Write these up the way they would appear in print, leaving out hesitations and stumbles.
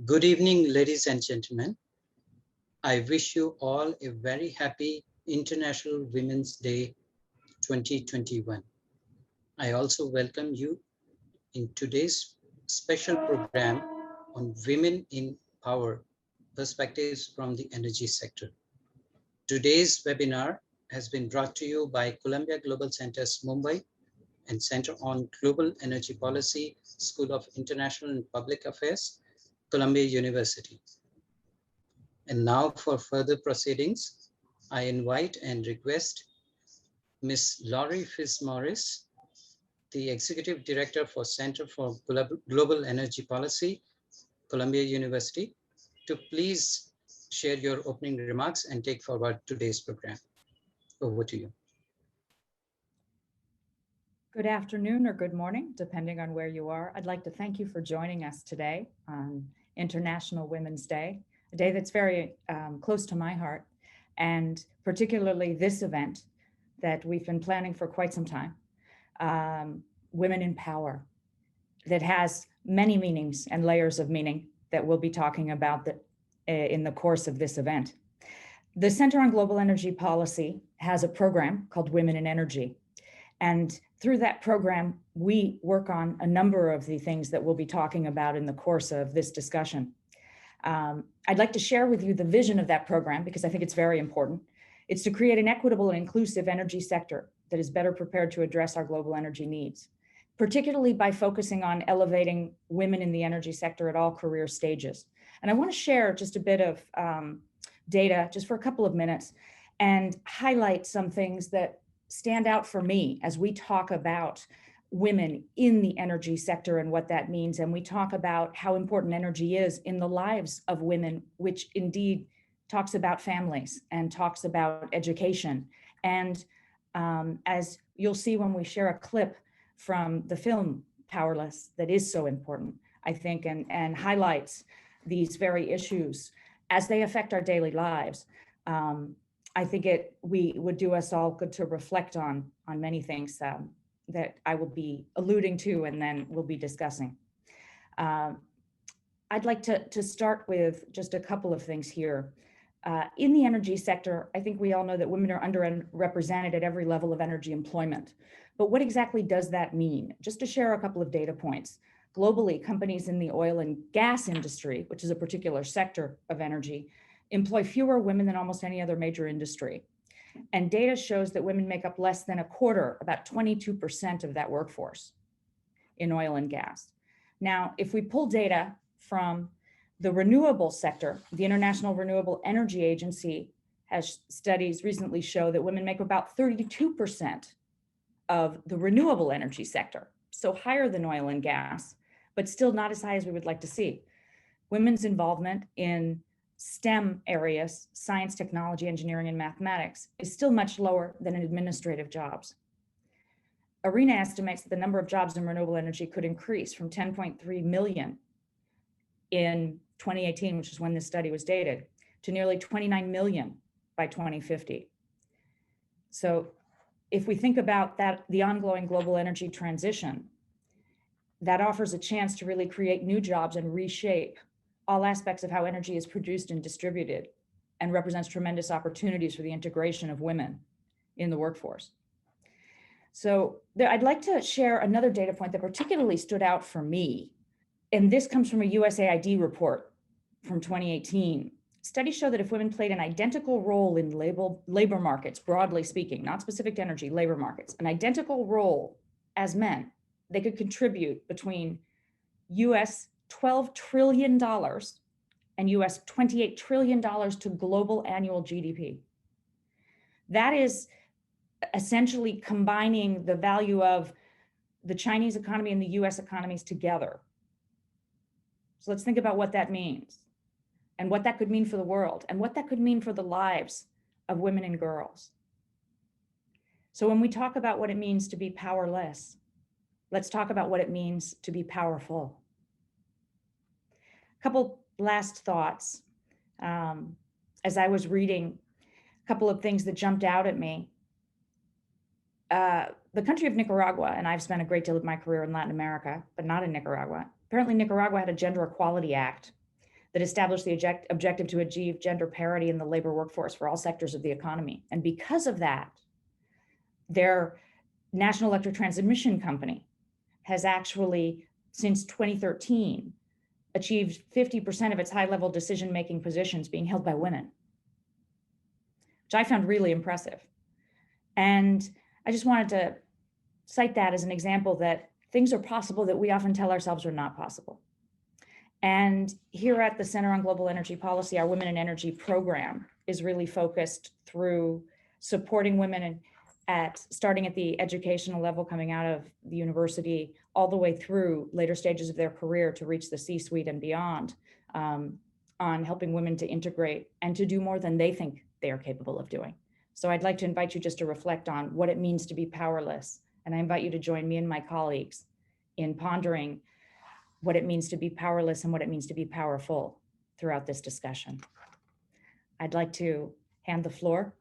Good evening, ladies and gentlemen. I wish you all a very happy International Women's Day 2021. I also welcome you in today's special program on Women in Power, Perspectives from the Energy Sector. Today's webinar has been brought to you by Columbia Global Centers Mumbai and Center on Global Energy Policy, School of International and Public Affairs, Columbia University. And now for further proceedings, I invite and request Ms. Laurie Fitzmaurice, the Executive Director for Center for Global Energy Policy, Columbia University, to please share your opening remarks and take forward today's program. Over to you. Good afternoon or good morning, depending on where you are. I'd like to thank you for joining us today on International Women's Day, a day that's very close to my heart, and particularly this event that we've been planning for quite some time, Women in Power, that has many meanings and layers of meaning that we'll be talking about in the course of this event. The Center on Global Energy Policy has a program called Women in Energy. And through that program, we work on a number of the things that we'll be talking about in the course of this discussion. I'd like to share with you the vision of that program because I think it's very important. It's to create an equitable and inclusive energy sector that is better prepared to address our global energy needs, particularly by focusing on elevating women in the energy sector at all career stages. And I want to share just a bit of data just for a couple of minutes and highlight some things that stand out for me as we talk about women in the energy sector and what that means. And we talk about how important energy is in the lives of women, which indeed talks about families and talks about education. And as you'll see when we share a clip from the film Powerless, that is so important, I think, and highlights these very issues as they affect our daily lives. I think we would do us all good to reflect on many things that I will be alluding to and then we'll be discussing. I'd like to start with just a couple of things here. In the energy sector, I think we all know that women are underrepresented at every level of energy employment. But what exactly does that mean? Just to share a couple of data points. Globally, companies in the oil and gas industry, which is a particular sector of energy, employ fewer women than almost any other major industry. And data shows that women make up less than a quarter, about 22% of that workforce in oil and gas. Now, if we pull data from the renewable sector, the International Renewable Energy Agency has studies recently show that women make about 32% of the renewable energy sector, so higher than oil and gas, but still not as high as we would like to see. Women's involvement in STEM areas, science, technology, engineering, and mathematics, is still much lower than in administrative jobs. ARENA estimates that the number of jobs in renewable energy could increase from 10.3 million in 2018, which is when this study was dated, to nearly 29 million by 2050. So if we think about that, the ongoing global energy transition, that offers a chance to really create new jobs and reshape all aspects of how energy is produced and distributed, and represents tremendous opportunities for the integration of women in the workforce. So I'd like to share another data point that particularly stood out for me. And this comes from a USAID report from 2018. Studies show that if women played an identical role in labor markets, broadly speaking, not specific to energy, labor markets, an identical role as men, they could contribute between US $12 trillion and US $28 trillion to global annual GDP. That is essentially combining the value of the Chinese economy and the US economies together. So let's think about what that means and what that could mean for the world and what that could mean for the lives of women and girls. So when we talk about what it means to be powerless, let's talk about what it means to be powerful. A couple last thoughts. As I was reading, a couple of things that jumped out at me. The country of Nicaragua, and I've spent a great deal of my career in Latin America, but not in Nicaragua. Apparently Nicaragua had a Gender Equality Act that established the objective to achieve gender parity in the labor workforce for all sectors of the economy. And because of that, their National Electric Transmission Company has actually, since 2013, achieved 50% of its high-level decision-making positions being held by women, which I found really impressive. And I just wanted to cite that as an example that things are possible that we often tell ourselves are not possible. And here at the Center on Global Energy Policy, our Women in Energy program is really focused through supporting women starting at the educational level, coming out of the university, all the way through later stages of their career to reach the C-suite and beyond, on helping women to integrate and to do more than they think they are capable of doing. So I'd like to invite you just to reflect on what it means to be powerless. And I invite you to join me and my colleagues in pondering what it means to be powerless and what it means to be powerful throughout this discussion. I'd like to hand the floor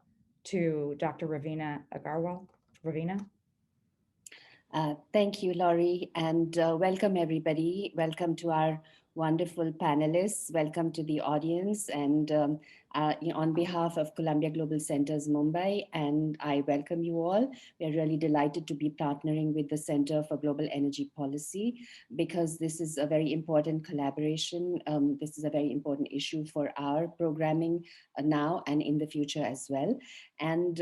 to Dr. Ravina Aggarwal. Ravina. Thank you, Laurie, and welcome everybody. Welcome to our wonderful panelists. Welcome to the audience, and on behalf of Columbia Global Centers Mumbai, and I welcome you all. We're really delighted to be partnering with the Center for Global Energy Policy because this is a very important collaboration. This is a very important issue for our programming now and in the future as well. And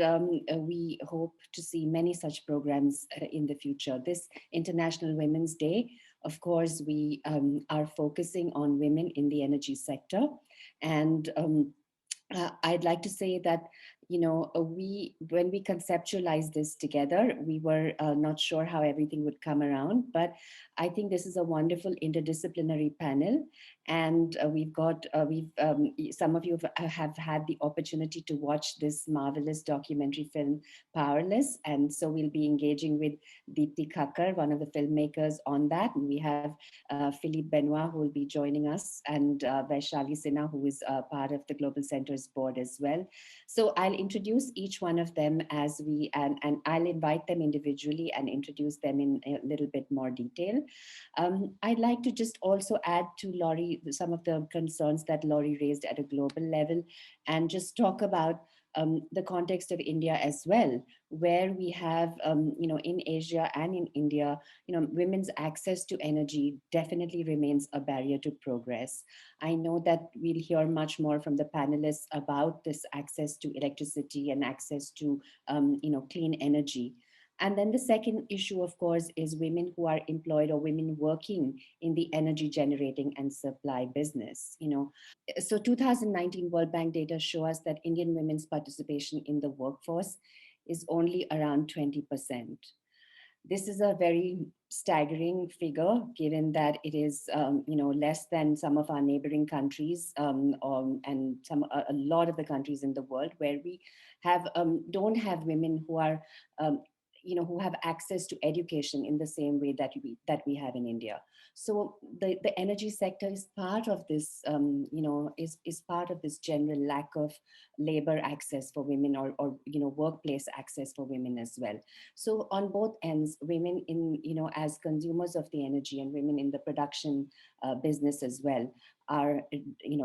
we hope to see many such programs in the future. This International Women's Day, of course, we are focusing on women in the energy sector. And I'd like to say that, when we conceptualized this together, we were not sure how everything would come around, but I think this is a wonderful interdisciplinary panel. And some of you have had the opportunity to watch this marvelous documentary film, Powerless. And so we'll be engaging with Deepti Kakkar, one of the filmmakers on that. And we have Philippe Benoit, who will be joining us, and Vaishali Sinha, who is part of the Global Centers board as well. So I'll introduce each one of them as and I'll invite them individually and introduce them in a little bit more detail. I'd like to just also add to Laurie some of the concerns that Laurie raised at a global level and just talk about the context of India as well, where we have, in Asia and in India, women's access to energy definitely remains a barrier to progress. I know that we'll hear much more from the panelists about this access to electricity and access to, clean energy. And then the second issue, of course, is women who are employed or women working in the energy generating and supply business. So 2019 World Bank data show us that Indian women's participation in the workforce is only around 20%. This is a very staggering figure, given that it is, less than some of our neighboring countries and a lot of the countries in the world where we have don't have women who are who have access to education in the same way that we have in India. So the energy sector is part of this, is part of this general lack of labor access for women or workplace access for women as well. So on both ends, women in, as consumers of the energy and women in the production business as well are,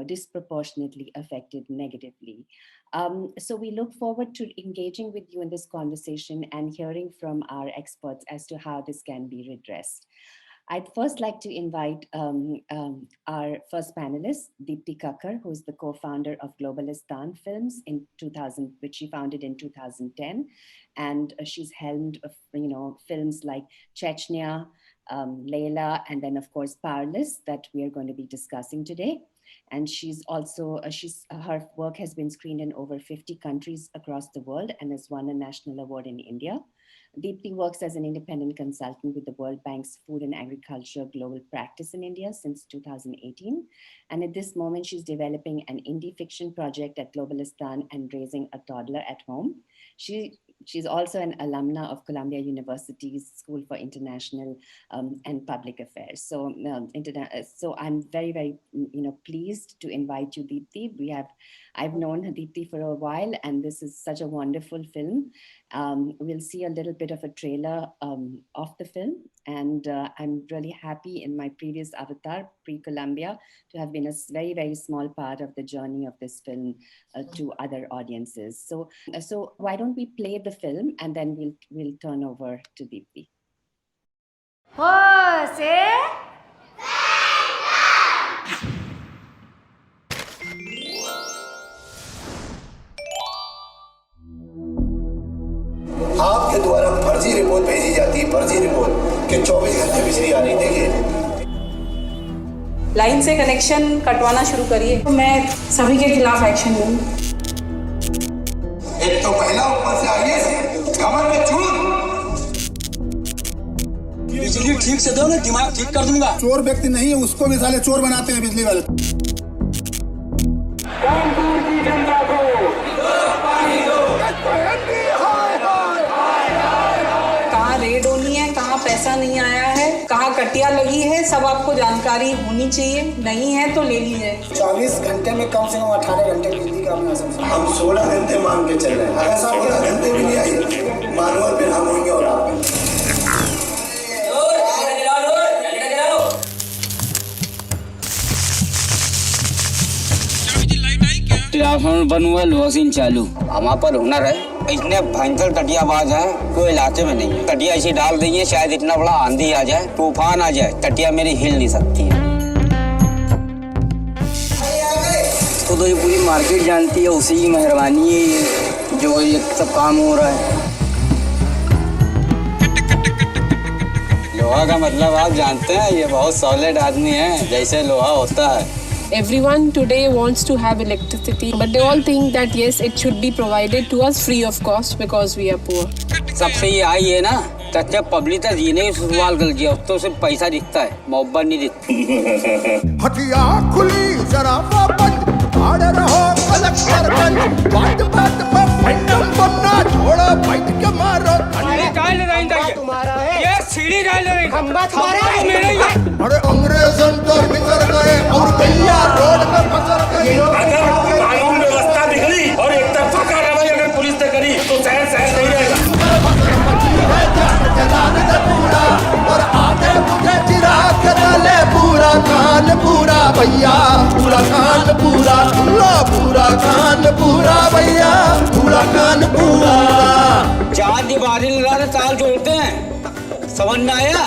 disproportionately affected negatively. So we look forward to engaging with you in this conversation and hearing from our experts as to how this can be redressed. I'd first like to invite our first panelist, Deepti Kakkar, who is the co-founder of Globalistan Films which she founded in 2010. And she's helmed, films like Chechnya, Layla, and then of course Powerless that we are going to be discussing today. And she's also, her work has been screened in over 50 countries across the world and has won a national award in India. Deepti works as an independent consultant with the World Bank's Food and Agriculture Global Practice in India since 2018. And at this moment, she's developing an indie fiction project at Globalistan and raising a toddler at home. She's also an alumna of Columbia University's School for International and Public Affairs. So, so I'm very, very, pleased to invite you, Deepti. I've known Deepti for a while, and this is such a wonderful film. We'll see a little bit of a trailer of the film, And I'm really happy in my previous avatar, pre-Columbia, to have been a very, very small part of the journey of this film to other audiences. So why don't we play the film and then we'll turn over to Deepti. आपके द्वारा फर्जी report भेजी जाती है, फर्जी report कि 24 घंटे बिजली आ रही। देखिए, लाइन से कनेक्शन कटवाना शुरू करिए। मैं सभी के खिलाफ एक्शन लूँ। एक तो पहला ऊपर से आइए, कमर में चूर। बिजली ठीक से दो ना, दिमाग ठीक कर दूंगा। चोर व्यक्ति नहीं है, उसको भी साले चोर बनाते हैं बिजली वाले। कानपुर की जनता को कहाँ रेड होनी है, कहाँ पैसा नहीं आया है, कहाँ कटिया लगी है, सब आपको जानकारी होनी चाहिए। नहीं है तो ले लीजिए। 24 घंटे में कम से कम 18 घंटे बिजली का अपना संसार। हम 16 घंटे मांग के चल रहे हैं। अगर 16 घंटे भी नहीं आई, मानवर फिर हम होंगे और आप। ट्रांसफार्मर बन हुआ, लोसिन चालू। हमारे पर हुनर है, इतने भयंकर टटियाबाज है, कोई इलाके में नहीं है। टटिया ऐसी डाल देंगे, शायद इतना बड़ा आंधी आ जाए, तूफान आ जाए, टटिया मेरी हिल नहीं सकती है। तो ये पूरी मार्केट जानती है, उसी की मेहरबानी है जो ये सब काम हो रहा है। लोहा का मतलब आप जानते हैं, ये बहुत सॉलिड आदमी है, जैसे लोहा होता है। Everyone today wants to have electricity, but they all think that yes, it should be provided to us free of cost because we are poor. सबसे ये आई है ना, सच्चे पब्लिक तो जीने की सवाल कर दिया, तो सिर्फ पैसा दिखता है, मोहब्बत नहीं दिखती। हटिया खुली जरा बंद, आड़े रहो कलेक्टर बंद, बात बात पर फैंडम बनना छोड़ो, बैठ के मारो। अरे काहे ले रही है? तुम्हारा है। ये सीढ़ी डाल रही है। खंबा तुम्हारा है। मेरा ही है। अरे अंग्रेजन तो बिखर गए और भैया रोड पे फंस गए। अगर कानून व्यवस्था बिगड़ी और एक तरफा कार्रवाई अगर पुलिस ने करी तो शहर नहीं रहेगा। और आगे मुझे चिराग डाले पूरा कान पूरा भैया, पूरा कान पूरा, पूरा कान पूरा भैया, पूरा कान पूरा। चार दीवारें लगा के ताल जोड़ते हैं, समझ में आया?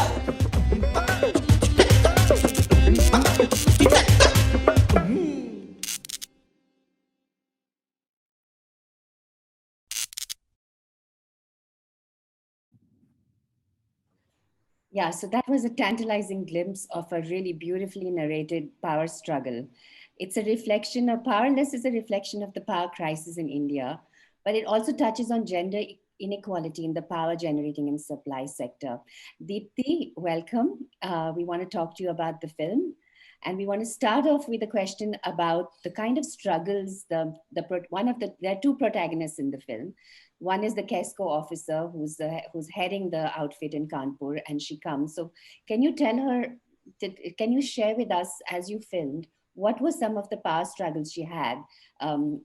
Yeah, so that was a tantalizing glimpse of a really beautifully narrated power struggle. It's a reflection of Powerless is a reflection of the power crisis in India, but it also touches on gender inequality in the power generating and supply sector. Deepti, welcome. We want to talk to you about the film. And we want to start off with a question about the kind of struggles, there are two protagonists in the film. One is the KESCO officer who's heading the outfit in Kanpur, and she comes. So can you share with us, as you filmed, what were some of the power struggles she had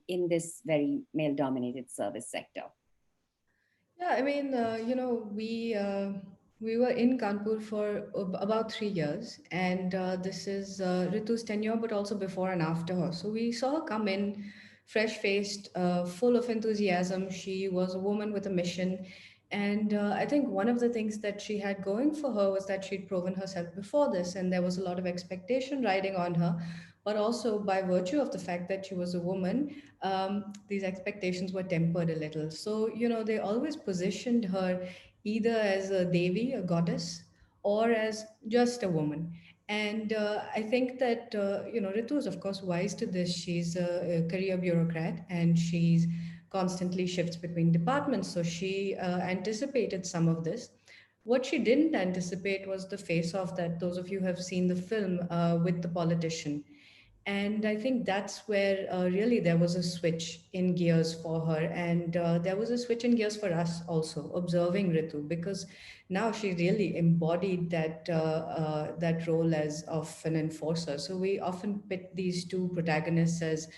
in this very male-dominated service sector? Yeah, I mean, we were in Kanpur for about 3 years, and this is Ritu's tenure, but also before and after her. So we saw her come in, fresh-faced, full of enthusiasm. She was a woman with a mission, and I think one of the things that she had going for her was that she'd proven herself before this, and there was a lot of expectation riding on her. But also, by virtue of the fact that she was a woman, these expectations were tempered a little. So, they always positioned her either as a Devi, a goddess, or as just a woman. And I think that, Ritu is, of course, wise to this. She's a career bureaucrat, and she's constantly shifts between departments. So she anticipated some of this. What she didn't anticipate was the face-off that those of you who have seen the film with the politician. And I think that's where really there was a switch in gears for her. And there was a switch in gears for us also, observing Ritu, because now she really embodied that role as of an enforcer. So we often pit these two protagonists as,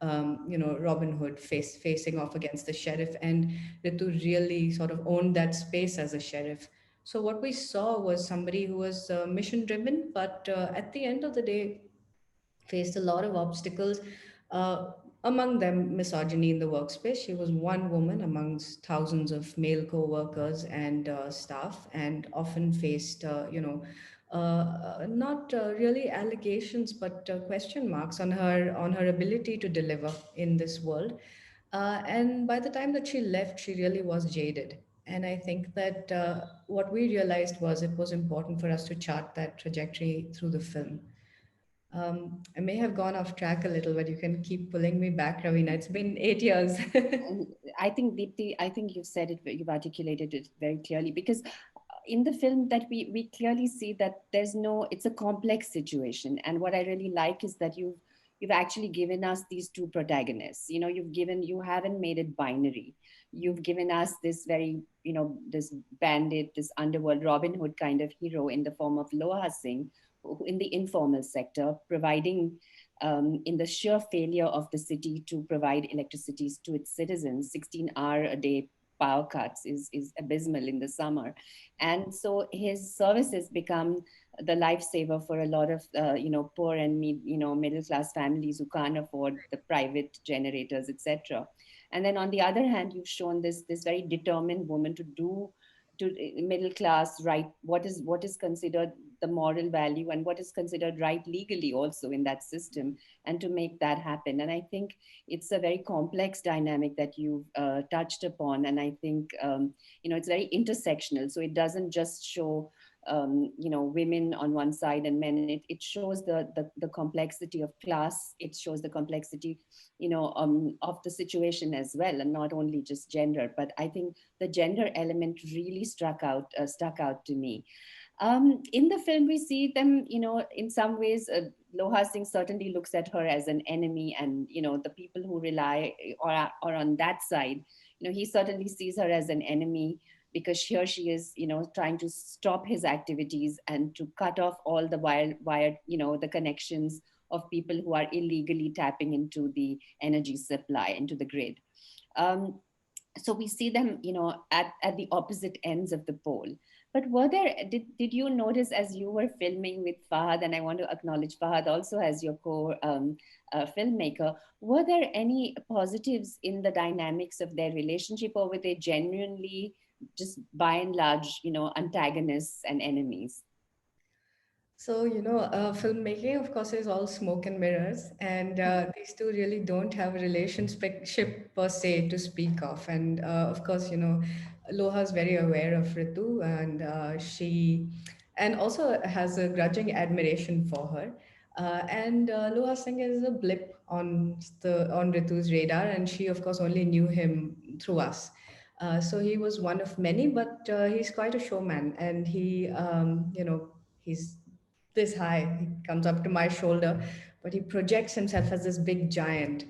Robin Hood facing off against the sheriff. And Ritu really sort of owned that space as a sheriff. So what we saw was somebody who was mission driven, but at the end of the day, faced a lot of obstacles, uh, among them misogyny in the workspace. She was one woman amongst thousands of male co-workers and staff, and often faced, not really allegations, but question marks on her ability to deliver in this world. And by the time that she left, she really was jaded. And I think that what we realized was it was important for us to chart that trajectory through the film. I may have gone off track a little, but you can keep pulling me back, Ravina. It's been 8 years. And I think Deepti, I think you've said it, you've articulated it very clearly, because in the film that we clearly see that it's a complex situation. And what I really like is that you've actually given us these two protagonists. You haven't made it binary. You've given us this very, this bandit, this underworld Robin Hood kind of hero in the form of Loha Singh, in the informal sector, providing in the sheer failure of the city to provide electricity to its citizens. 16-hour a day power cuts is abysmal in the summer. And so his services become the lifesaver for a lot of poor and middle class families who can't afford the private generators, etc. And then on the other hand, you've shown this very determined woman to do to middle class right what is considered the moral value and what is considered right legally also in that system, and to make that happen. And I think it's a very complex dynamic that you've touched upon. And I think it's very intersectional, so it doesn't just show women on one side and men. It shows the complexity of class. It shows the complexity, of the situation as well, and not only just gender. But I think the gender element really stuck out to me. In the film, we see them, in some ways, Loha Singh certainly looks at her as an enemy, and the people who rely or are on that side, he certainly sees her as an enemy, because here she is, trying to stop his activities and to cut off all the wired, the connections of people who are illegally tapping into the energy supply, into the grid. So we see them, at the opposite ends of the pole. But did you notice, as you were filming with Fahad, and I want to acknowledge Fahad also as your filmmaker, were there any positives in the dynamics of their relationship, or were they genuinely just by and large, antagonists and enemies? So, filmmaking, of course, is all smoke and mirrors. And these two really don't have a relationship per se to speak of. And of course, Loha is very aware of Ritu, and and also has a grudging admiration for her. And Loha Singh is a blip on Ritu's radar, and she, of course, only knew him through us. So he was one of many, but he's quite a showman, and he's this high. He comes up to my shoulder, but he projects himself as this big giant.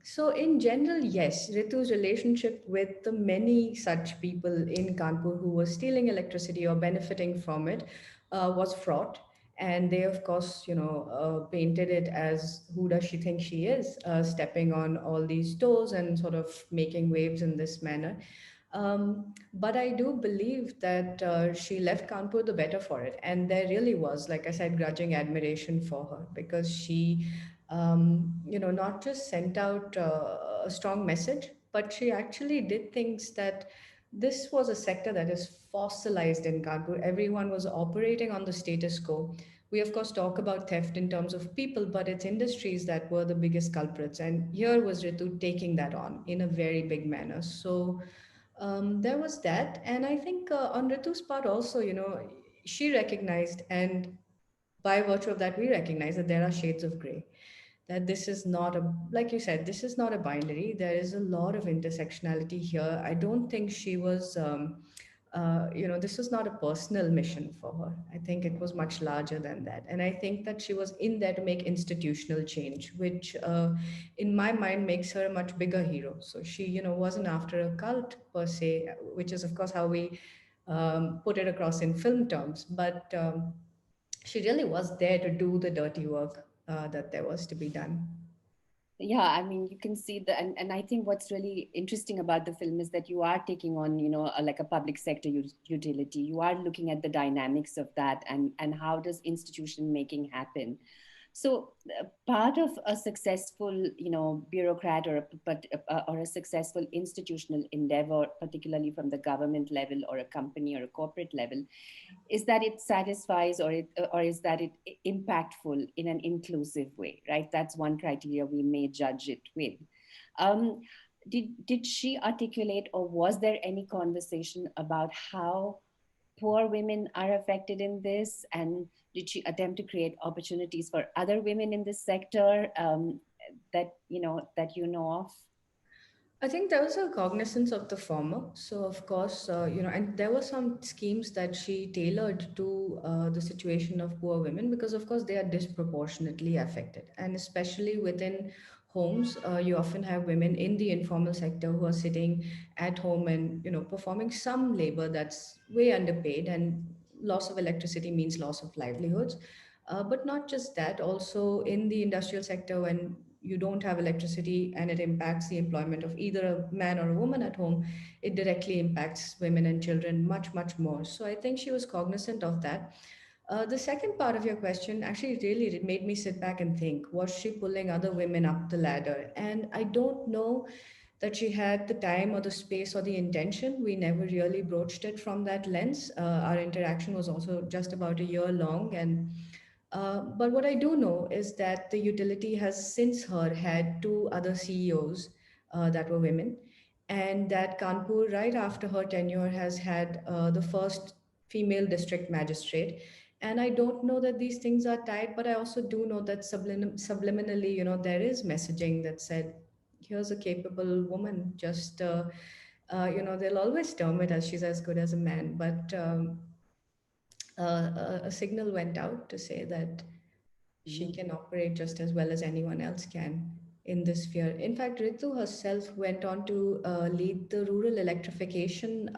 So in general, yes, Ritu's relationship with the many such people in Kanpur who were stealing electricity or benefiting from it was fraught. And they, of course, painted it as, who does she think she is, stepping on all these toes and sort of making waves in this manner. But I do believe that she left Kanpur the better for it. And there really was, like I said, grudging admiration for her, because she, not just sent out a strong message, but she actually did things that this was a sector that is fossilized in Kanpur. Everyone was operating on the status quo. We, of course, talk about theft in terms of people, but it's industries that were the biggest culprits. And here was Ritu taking that on in a very big manner. So, there was that. And I think on Ritu's part also, she recognized, and by virtue of that, we recognize that there are shades of gray. That this is not like you said, this is not a binary. There is a lot of intersectionality here. I don't think she was, this was not a personal mission for her. I think it was much larger than that. And I think that she was in there to make institutional change, which in my mind makes her a much bigger hero. So she, wasn't after a cult per se, which is, of course, how we put it across in film terms. But she really was there to do the dirty work that there was to be done. Yeah, I mean, you can see the, and I think what's really interesting about the film is that you are taking on, like a public sector utility. You are looking at the dynamics of that, and how does institution making happen. So part of a successful, bureaucrat or a successful institutional endeavor, particularly from the government level or a company or a corporate level, is that it satisfies, or is that it impactful in an inclusive way, right? That's one criteria we may judge it with. Um, did she articulate, or was there any conversation about how poor women are affected in this, and did she attempt to create opportunities for other women in this sector, that you know of? I think there was a cognizance of the former. So, of course, and there were some schemes that she tailored to the situation of poor women because, of course, they are disproportionately affected. And especially within homes, you often have women in the informal sector who are sitting at home and, performing some labor that's way underpaid. And loss of electricity means loss of livelihoods. But not just that, also in the industrial sector, when you don't have electricity and it impacts the employment of either a man or a woman at home, it directly impacts women and children much, much more. So I think she was cognizant of that. The second part of your question actually really it made me sit back and think, was she pulling other women up the ladder? And I don't know that she had the time or the space or the intention. We never really broached it from that lens. Our interaction was also just about a year long, and but what I do know is that the utility has since her had two other CEOs that were women, and that Kanpur, right after her tenure, has had the first female district magistrate. And I don't know that these things are tied, but I also do know that subliminally, there is messaging that said, here's a capable woman, just, they'll always term it as she's as good as a man, but a signal went out to say that she can operate just as well as anyone else can in this sphere. In fact, Ritu herself went on to lead the rural electrification.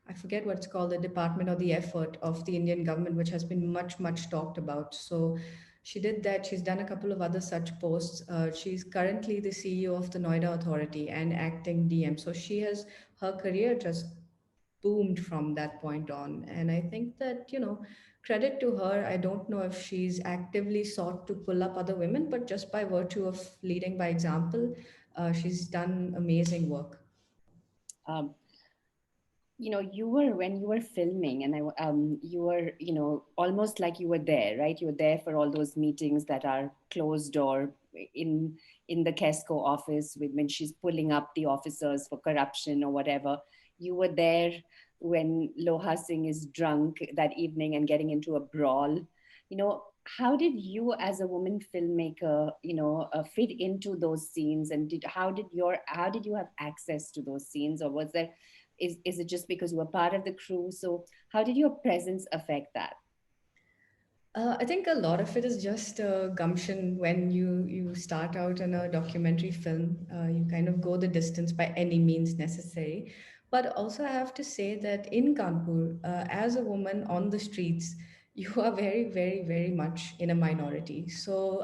I forget what it's called, the department or the effort of the Indian government, which has been much, much talked about. So she did that. She's done a couple of other such posts. She's currently the CEO of the Noida Authority and acting DM. So she has her career just boomed from that point on. And I think that, credit to her. I don't know if she's actively sought to pull up other women, but just by virtue of leading by example, she's done amazing work. Um, you were, when you were filming, and you were, almost like you were there, right? You were there for all those meetings that are closed door in the Kesco office, when she's pulling up the officers for corruption or whatever. You were there when Loha Singh is drunk that evening and getting into a brawl. How did you, as a woman filmmaker, fit into those scenes, and how did you have access to those scenes, or was there, is it just because you were part of the crew? So how did your presence affect that? I think a lot of it is just gumption. When you start out in a documentary film, you kind of go the distance by any means necessary. But also, I have to say that in Kanpur, as a woman on the streets, you are very, very, very much in a minority. So,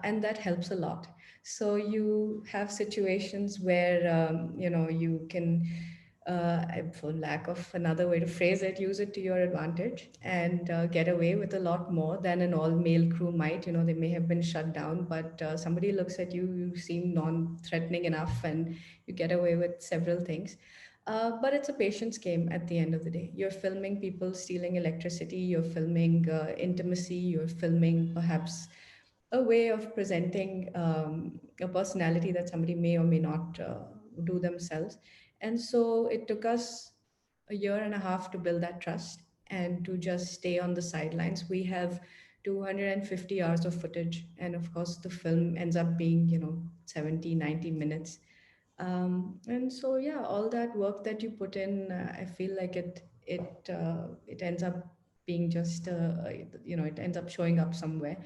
and that helps a lot. So you have situations where you can, for lack of another way to phrase it, use it to your advantage and get away with a lot more than an all-male crew might. They may have been shut down, but somebody looks at you, you seem non-threatening enough, and you get away with several things. But it's a patience game at the end of the day. You're filming people stealing electricity, you're filming intimacy, you're filming perhaps a way of presenting a personality that somebody may or may not do themselves. And so it took us a year and a half to build that trust and to just stay on the sidelines. We have 250 hours of footage. And of course, the film ends up being, 70, 90 minutes. And so, yeah, all that work that you put in, I feel like it ends up being just, it ends up showing up somewhere.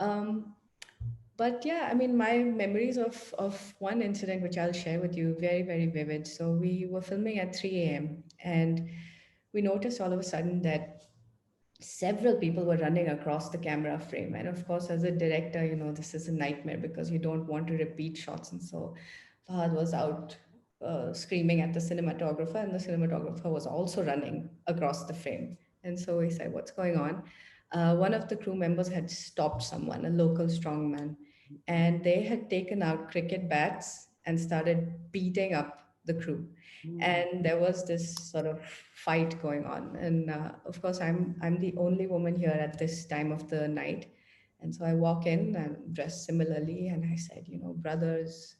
Um, but yeah, I mean, my memories of one incident, which I'll share with you, very, very vivid. So we were filming at 3 a.m. and we noticed all of a sudden that several people were running across the camera frame. And of course, as a director, you know, this is a nightmare because you don't want to repeat shots. And so Fahad was out screaming at the cinematographer, and the cinematographer was also running across the frame. And so we said, what's going on? One of the crew members had stopped someone, a local strongman, and they had taken out cricket bats and started beating up the crew. And there was this sort of fight going on. And of course, I'm the only woman here at this time of the night. And so I walk in, I'm dressed similarly, and I said, you know, brothers,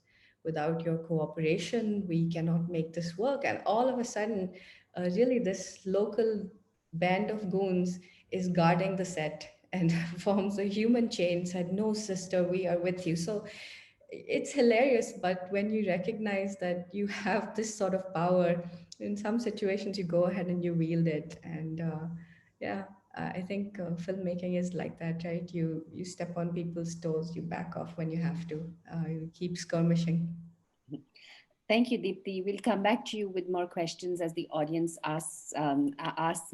without your cooperation, we cannot make this work. And all of a sudden, really, this local band of goons is guarding the set and forms a human chain, said, no, sister, we are with you. So it's hilarious, but when you recognize that you have this sort of power, in some situations you go ahead and you wield it. And yeah, I think filmmaking is like that, right? You step on people's toes, you back off when you have to, you keep skirmishing. Thank you, Deepti. We'll come back to you with more questions as the audience asks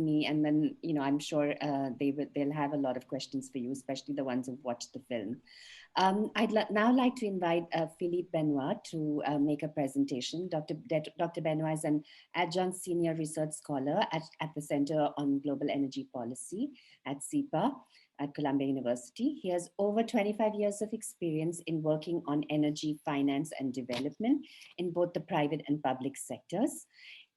me, and then I'm sure they'll have a lot of questions for you, especially the ones who've watched the film. I'd now like to invite Philippe Benoit to make a presentation. Dr. Benoit is an adjunct senior research scholar at the Center on Global Energy Policy at SIPA at Columbia University. He has over 25 years of experience in working on energy, finance, and development in both the private and public sectors.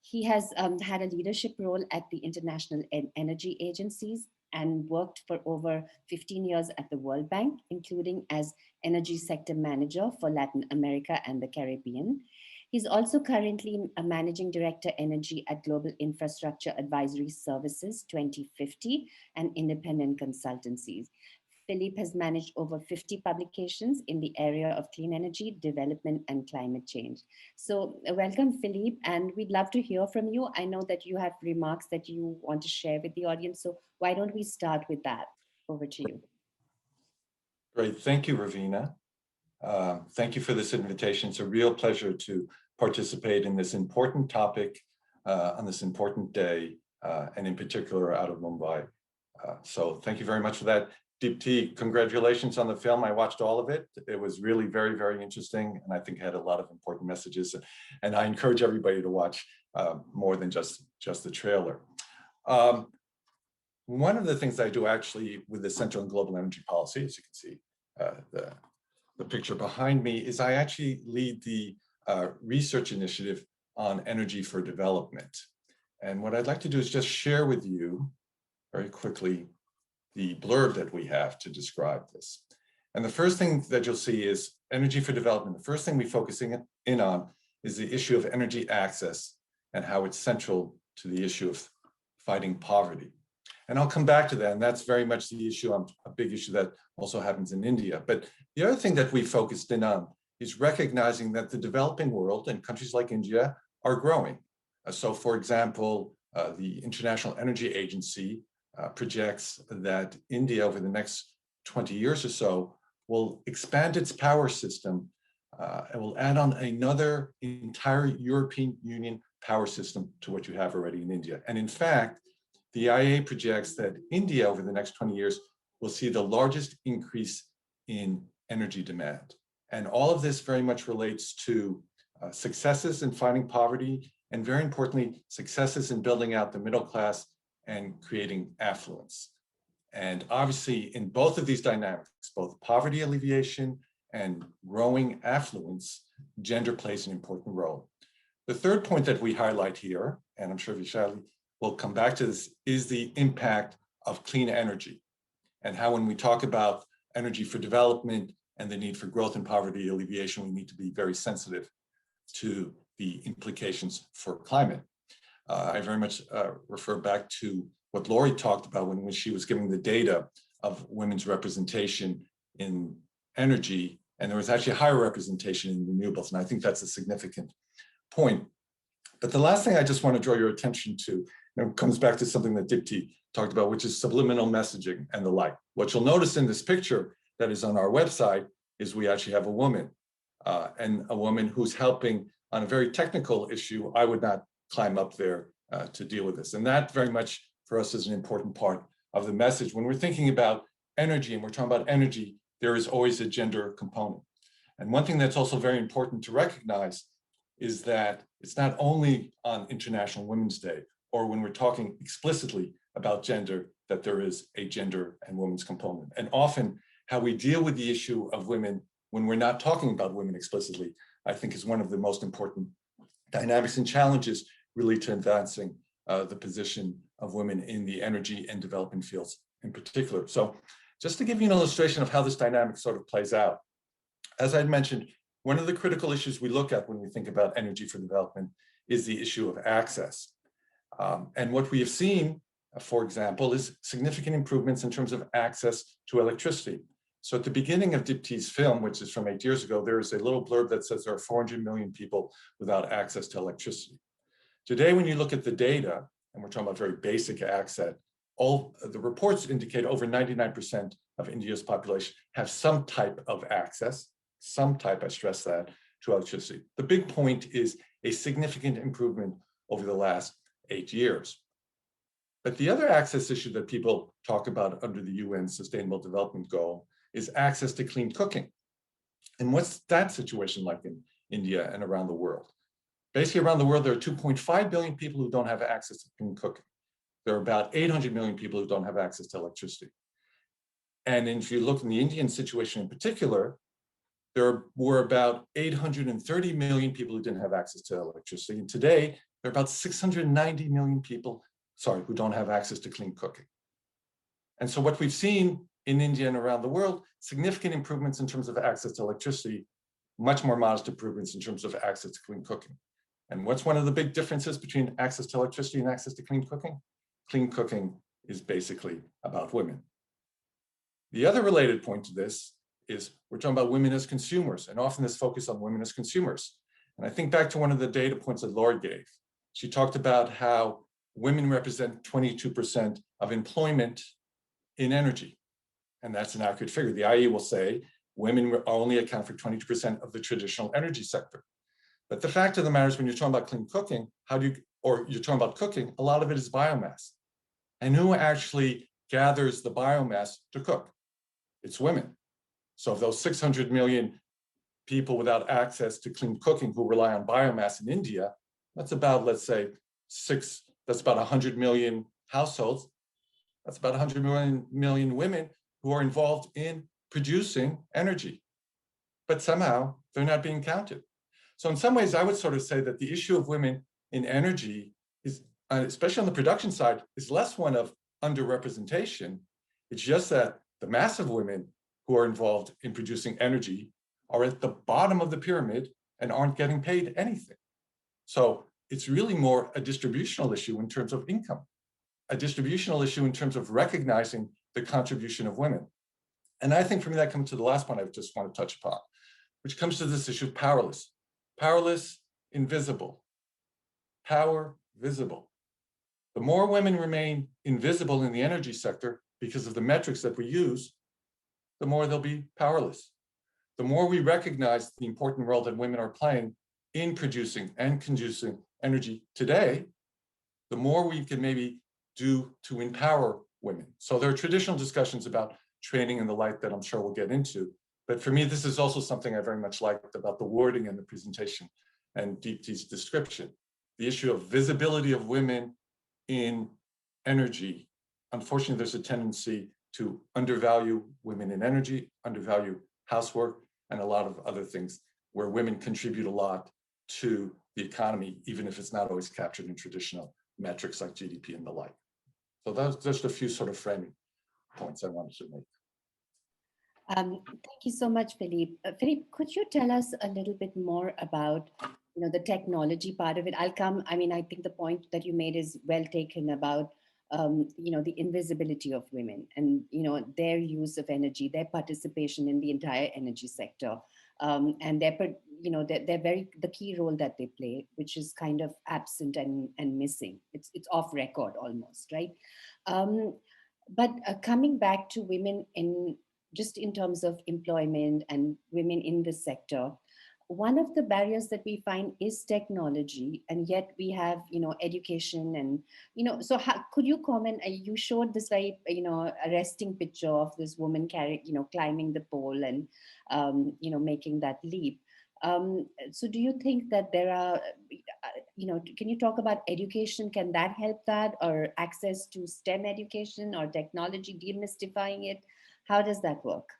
He has had a leadership role at the international energy agencies and worked for over 15 years at the World Bank, including as energy sector manager for Latin America and the Caribbean. He's also currently a managing director energy at Global Infrastructure Advisory Services 2050 and independent consultancies. Philippe has managed over 50 publications in the area of clean energy, development, and climate change. So welcome, Philippe, and we'd love to hear from you. I know that you have remarks that you want to share with the audience, so why don't we start with that? Over to you. Great, thank you, Ravina. Thank you for this invitation. It's a real pleasure to participate in this important topic on this important day, and in particular out of Mumbai. So thank you very much for that. Deepti, congratulations on the film. I watched all of it. It was really very, very interesting, and I think it had a lot of important messages. And I encourage everybody to watch more than just the trailer. One of the things I do actually with the Center on Global Energy Policy, as you can see, the picture behind me, is I actually lead the research initiative on energy for development. And what I'd like to do is just share with you very quickly the blurb that we have to describe this. And the first thing that you'll see is energy for development. The first thing we're focusing in on is the issue of energy access and how it's central to the issue of fighting poverty. And I'll come back to that, and that's very much the issue, a big issue that also happens in India. But the other thing that we focused in on is recognizing that the developing world and countries like India are growing. So for example, the International Energy Agency projects that India over the next 20 years or so will expand its power system and will add on another entire European Union power system to what you have already in India. And in fact, the IEA projects that India over the next 20 years will see the largest increase in energy demand. And all of this very much relates to successes in fighting poverty, and very importantly, successes in building out the middle class and creating affluence. And obviously in both of these dynamics, both poverty alleviation and growing affluence, gender plays an important role. The third point that we highlight here, and I'm sure Vaishali will come back to this, is the impact of clean energy and how when we talk about energy for development and the need for growth and poverty alleviation, we need to be very sensitive to the implications for climate. I very much refer back to what Laurie talked about when she was giving the data of women's representation in energy, and there was actually a higher representation in renewables, and I think that's a significant point. But the last thing I just want to draw your attention to, comes back to something that Deepti talked about, which is subliminal messaging and the like. What you'll notice in this picture that is on our website is we actually have a woman, and a woman who's helping on a very technical issue. I would not climb up there to deal with this. And that very much for us is an important part of the message. When we're thinking about energy and we're talking about energy, there is always a gender component. And one thing that's also very important to recognize is that it's not only on International Women's Day or when we're talking explicitly about gender that there is a gender and women's component. And often how we deal with the issue of women when we're not talking about women explicitly, I think is one of the most important dynamics and challenges really to advancing the position of women in the energy and development fields in particular. So just to give you an illustration of how this dynamic sort of plays out, as I mentioned, one of the critical issues we look at when we think about energy for development is the issue of access. And what we have seen, for example, is significant improvements in terms of access to electricity. So at the beginning of Deepti's film, which is from 8 years ago, there is a little blurb that says there are 400 million people without access to electricity. Today, when you look at the data, and we're talking about very basic access, all the reports indicate over 99% of India's population have some type of access, some type, I stress that, to electricity. The big point is a significant improvement over the last 8 years. But the other access issue that people talk about under the UN Sustainable Development Goal is access to clean cooking. And what's that situation like in India and around the world? Basically, around the world, there are 2.5 billion people who don't have access to clean cooking. There are about 800 million people who don't have access to electricity. And if you look in the Indian situation in particular, there were about 830 million people who didn't have access to electricity. And today, there are about 690 million people, who don't have access to clean cooking. And so what we've seen in India and around the world, significant improvements in terms of access to electricity, much more modest improvements in terms of access to clean cooking. And what's one of the big differences between access to electricity and access to clean cooking? Clean cooking is basically about women. The other related point to this is we're talking about women as consumers, and often this focus on women as consumers. And I think back to one of the data points that Laurie gave. She talked about how women represent 22% of employment in energy. And that's an accurate figure. The IE will say women only account for 22% of the traditional energy sector. But the fact of the matter is when you're talking about clean cooking, or you're talking about cooking, a lot of it is biomass. And who actually gathers the biomass to cook? It's women. So of those 600 million people without access to clean cooking who rely on biomass in India, that's about, let's say, that's about 100 million households. That's about 100 million women who are involved in producing energy. But somehow they're not being counted. So in some ways, I would sort of say that the issue of women in energy is, especially on the production side, is less one of underrepresentation. It's just that the mass of women who are involved in producing energy are at the bottom of the pyramid and aren't getting paid anything. So it's really more a distributional issue in terms of income, a distributional issue in terms of recognizing the contribution of women. And I think for me, that comes to the last point I just want to touch upon, which comes to this issue of powerless. Powerless, invisible. Power, visible. The more women remain invisible in the energy sector because of the metrics that we use, the more they'll be powerless. The more we recognize the important role that women are playing in producing and conducing energy today, the more we can maybe do to empower women. So there are traditional discussions about training and the like that I'm sure we'll get into. But for me, this is also something I very much liked about the wording in the presentation and Deepti's description. The issue of visibility of women in energy. Unfortunately, there's a tendency to undervalue women in energy, undervalue housework, and a lot of other things where women contribute a lot to the economy, even if it's not always captured in traditional metrics like GDP and the like. So that's just a few sort of framing points I wanted to make. Thank you so much, Philippe. Philippe, could you tell us a little bit more about the technology part of it? I think the point that you made is well taken about the invisibility of women and their use of energy, their participation in the entire energy sector, and the key role that they play, which is kind of absent and missing. It's off record almost, right? But coming back to women in terms of employment and women in the sector, one of the barriers that we find is technology, and yet we have, education and, so could you comment, you showed this very, arresting picture of this woman climbing the pole and, making that leap. So do you think that there are, can you talk about education? Can that help that, or access to STEM education or technology, demystifying it? How does that work?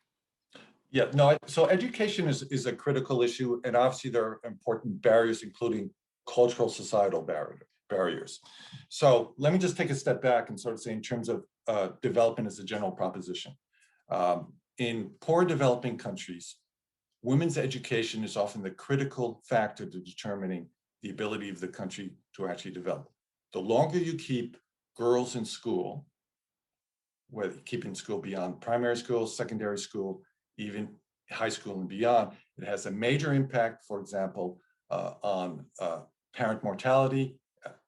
Yeah, no, so education is a critical issue, and obviously there are important barriers, including cultural, societal barriers. So let me just take a step back and sort of say, in terms of development as a general proposition. In poor developing countries, women's education is often the critical factor to determining the ability of the country to actually develop. The longer you keep girls in school, whether you keep in school beyond primary school, secondary school, even high school and beyond, it has a major impact, for example, on parent mortality,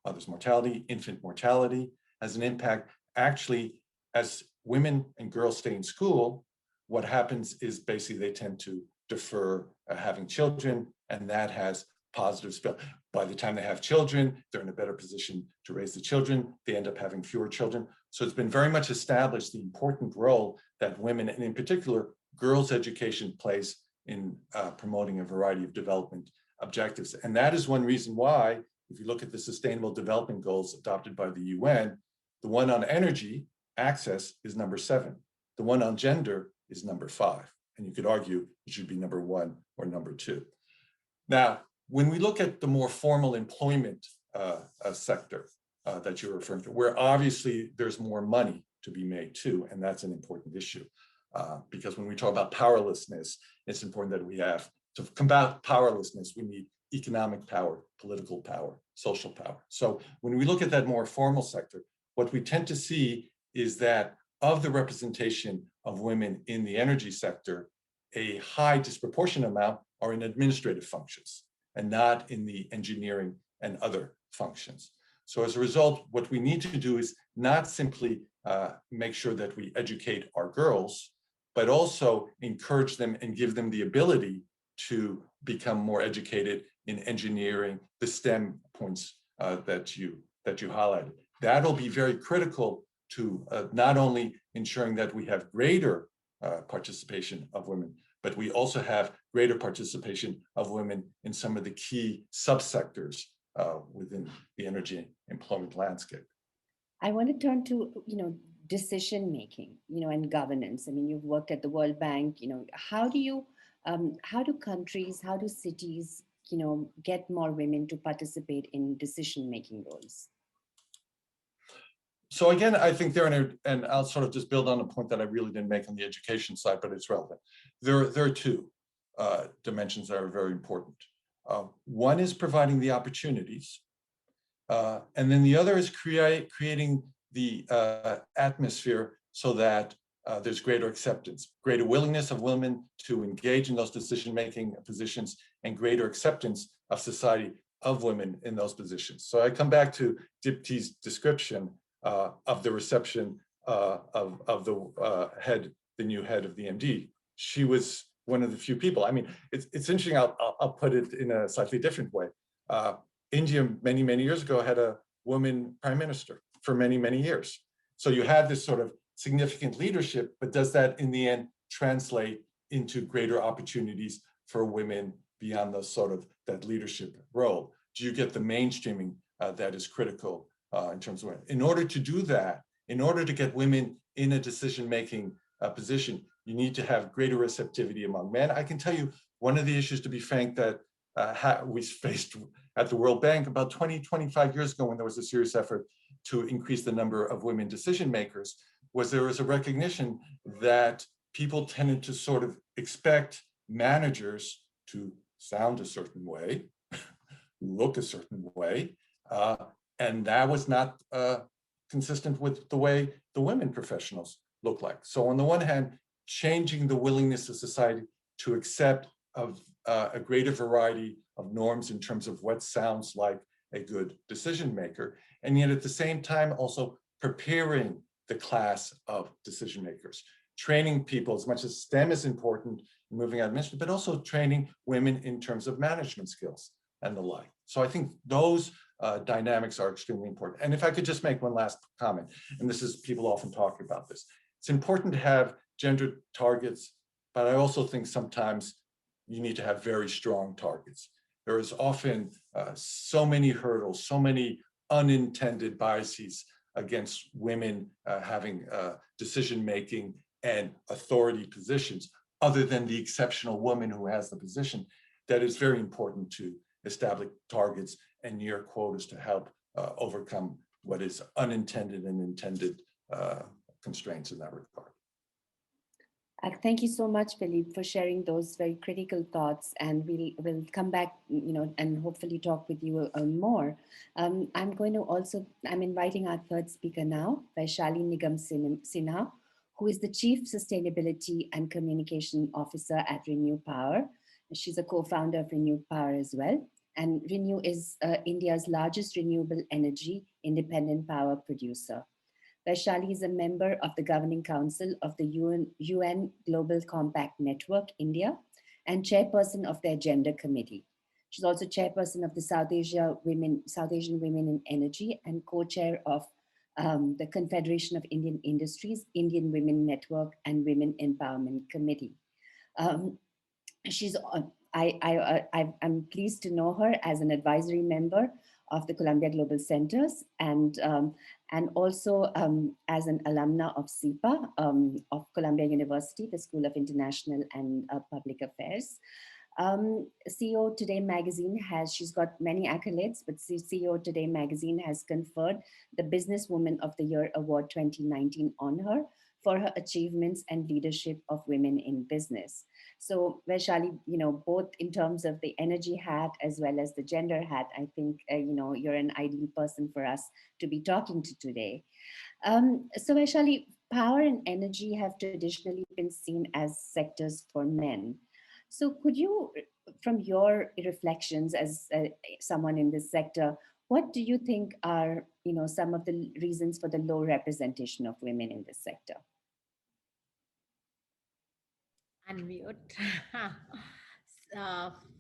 mother's mortality, infant mortality, has an impact. Actually, as women and girls stay in school, what happens is basically they tend to defer having children, and that has positive spell. By the time they have children, they're in a better position to raise the children. They end up having fewer children. So it's been very much established the important role that women, and in particular, girls' education plays in promoting a variety of development objectives. And that is one reason why, if you look at the Sustainable Development Goals adopted by the UN, the one on energy access is number 7. The one on gender is number 5. And you could argue it should be number 1 or number 2. Now, when we look at the more formal employment sector that you're referring to, where obviously there's more money to be made too, and that's an important issue. Because when we talk about powerlessness, it's important that we have, to combat powerlessness, we need economic power, political power, social power. So when we look at that more formal sector, what we tend to see is that of the representation of women in the energy sector, a high disproportionate amount are in administrative functions and not in the engineering and other functions. So as a result, what we need to do is not simply make sure that we educate our girls, but also encourage them and give them the ability to become more educated in engineering, the STEM points that you highlighted. That'll be very critical to not only ensuring that we have greater participation of women, but we also have greater participation of women in some of the key subsectors within the energy employment landscape. I want to turn to, decision making, and governance. I mean, you've worked at the World Bank. How do countries, how do cities, get more women to participate in decision making roles? So again, I think and I'll sort of just build on a point that I really didn't make on the education side, but it's relevant. There are 2 dimensions that are very important. One is providing the opportunities, and then the other is creating the atmosphere so that there's greater acceptance, greater willingness of women to engage in those decision-making positions, and greater acceptance of society of women in those positions. So I come back to Deepti's description of the reception of the new head of the MD. She was one of the few people. I mean, it's interesting. I'll put it in a slightly different way. India many years ago had a woman prime minister for many years. So you had this sort of significant leadership, but does that in the end translate into greater opportunities for women beyond that leadership role? Do you get the mainstreaming that is critical in terms of women? In order to do that, in order to get women in a decision-making position, you need to have greater receptivity among men. I can tell you one of the issues, to be frank, that we faced at the World Bank about 25 years ago, when there was a serious effort to increase the number of women decision makers, was there was a recognition that people tended to sort of expect managers to sound a certain way, look a certain way, and that was not consistent with the way the women professionals look like. So on the one hand, changing the willingness of society to accept a greater variety of norms in terms of what sounds like a good decision maker, and yet at the same time also preparing the class of decision makers, training people. As much as STEM is important, removing administration, but also training women in terms of management skills and the like. So I think those dynamics are extremely important. And if I could just make one last comment, and this is, people often talk about this, it's important to have gender targets, but I also think sometimes you need to have very strong targets. There is often so many hurdles, so many unintended biases against women having decision-making and authority positions, other than the exceptional woman who has the position, that it's very important to establish targets and near quotas to help overcome what is unintended and intended constraints in that regard. Thank you so much, Philippe, for sharing those very critical thoughts, and we'll come back, and hopefully talk with you more. I'm inviting our third speaker now, Vaishali Nigam Sinha, who is the Chief Sustainability and Communication Officer at Renew Power. She's a co-founder of Renew Power as well. And Renew is India's largest renewable energy independent power producer. Vaishali is a member of the Governing Council of the UN Global Compact Network, India, and chairperson of their Gender Committee. She's also chairperson of the South Asian Women in Energy and co-chair of the Confederation of Indian Industries, Indian Women Network, and Women Empowerment Committee. I'm pleased to know her as an advisory member of the Columbia Global Centers, and also as an alumna of SIPA of Columbia University, the School of International and Public Affairs. CEO Today magazine she's got many accolades, but CEO Today magazine has conferred the Businesswoman of the Year Award 2019 on her for her achievements and leadership of women in business. So Vaishali, both in terms of the energy hat as well as the gender hat, I think, you're an ideal person for us to be talking to today. So Vaishali, power and energy have traditionally been seen as sectors for men. So could you, from your reflections as someone in this sector, what do you think are, some of the reasons for the low representation of women in this sector? Unmute.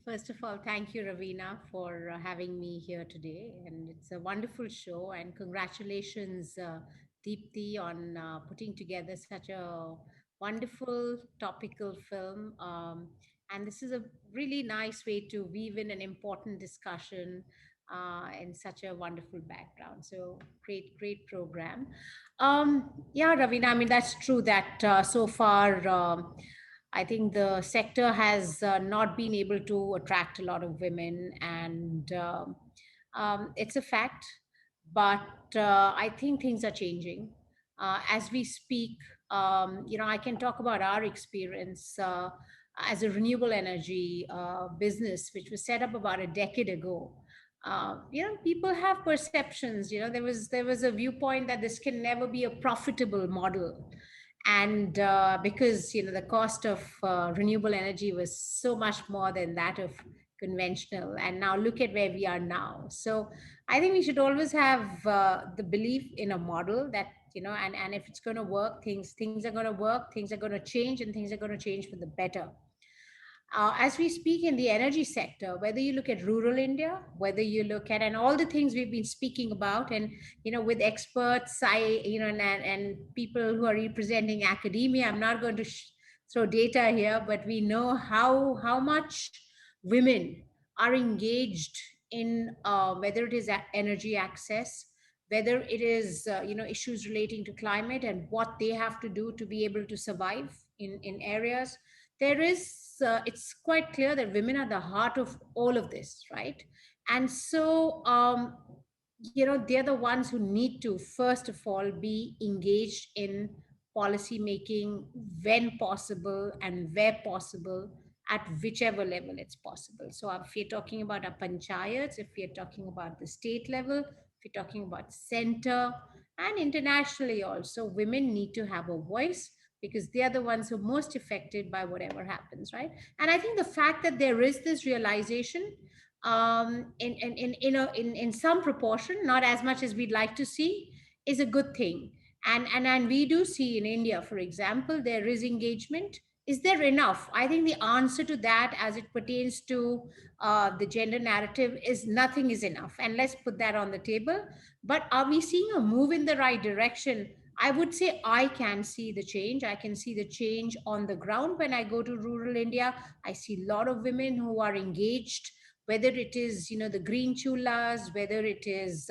First of all, thank you, Ravina, for having me here today. And it's a wonderful show. And congratulations, Deepti, on putting together such a wonderful topical film. And this is a really nice way to weave in an important discussion in such a wonderful background. So great program. Yeah, Ravina, I mean, that's true that so far, I think the sector has not been able to attract a lot of women, and it's a fact. But I think things are changing as we speak. I can talk about our experience as a renewable energy business, which was set up about a decade ago. People have perceptions. There was a viewpoint that this can never be a profitable model. And because the cost of renewable energy was so much more than that of conventional, and now look at where we are now. So I think we should always have the belief in a model that and if it's going to work, things are going to work, things are going to change, and things are going to change for the better. As we speak in the energy sector, whether you look at rural India, whether you look at, and all the things we've been speaking about, and with experts, and people who are representing academia, I'm not going to throw data here, but we know how much women are engaged in whether it is energy access, whether it is issues relating to climate and what they have to do to be able to survive in areas. There is it's quite clear that women are the heart of all of this, right? And so they're the ones who need to first of all be engaged in policy making when possible and where possible, at whichever level it's possible. So if you're talking about our panchayats, if you're talking about the state level, if you're talking about center, and internationally also, women need to have a voice, because they are the ones who are most affected by whatever happens, right? And I think the fact that there is this realization in some proportion, not as much as we'd like to see, is a good thing. And we do see in India, for example, there is engagement. Is there enough? I think the answer to that, as it pertains to the gender narrative, is nothing is enough. And let's put that on the table. But are we seeing a move in the right direction? I would say I can see the change. I can see the change on the ground. When I go to rural India, I see a lot of women who are engaged, whether it is, the green chulas, whether it is,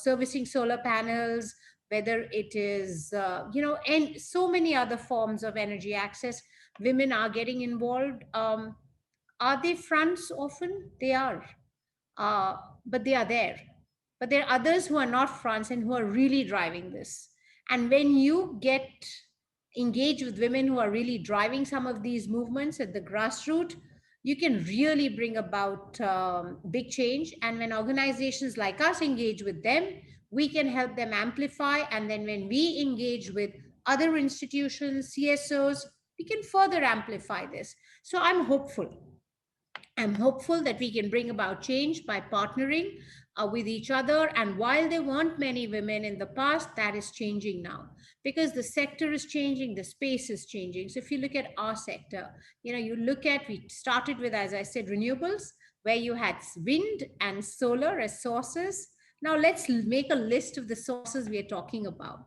servicing solar panels, whether it is, and so many other forms of energy access. Women are getting involved. Are they fronts often? They are, uh, but they are there. But there are others who are not fronts and who are really driving this. And when you get engaged with women who are really driving some of these movements at the grassroots, you can really bring about big change. And when organizations like us engage with them, we can help them amplify. And then when we engage with other institutions, CSOs, we can further amplify this. So I'm hopeful. I'm hopeful that we can bring about change by partnering with each other. And while there weren't many women in the past, that is changing now because the sector is changing, the space is changing. So if you look at our sector, we started with, as I said, renewables, where you had wind and solar as sources. Now let's make a list of the sources we are talking about,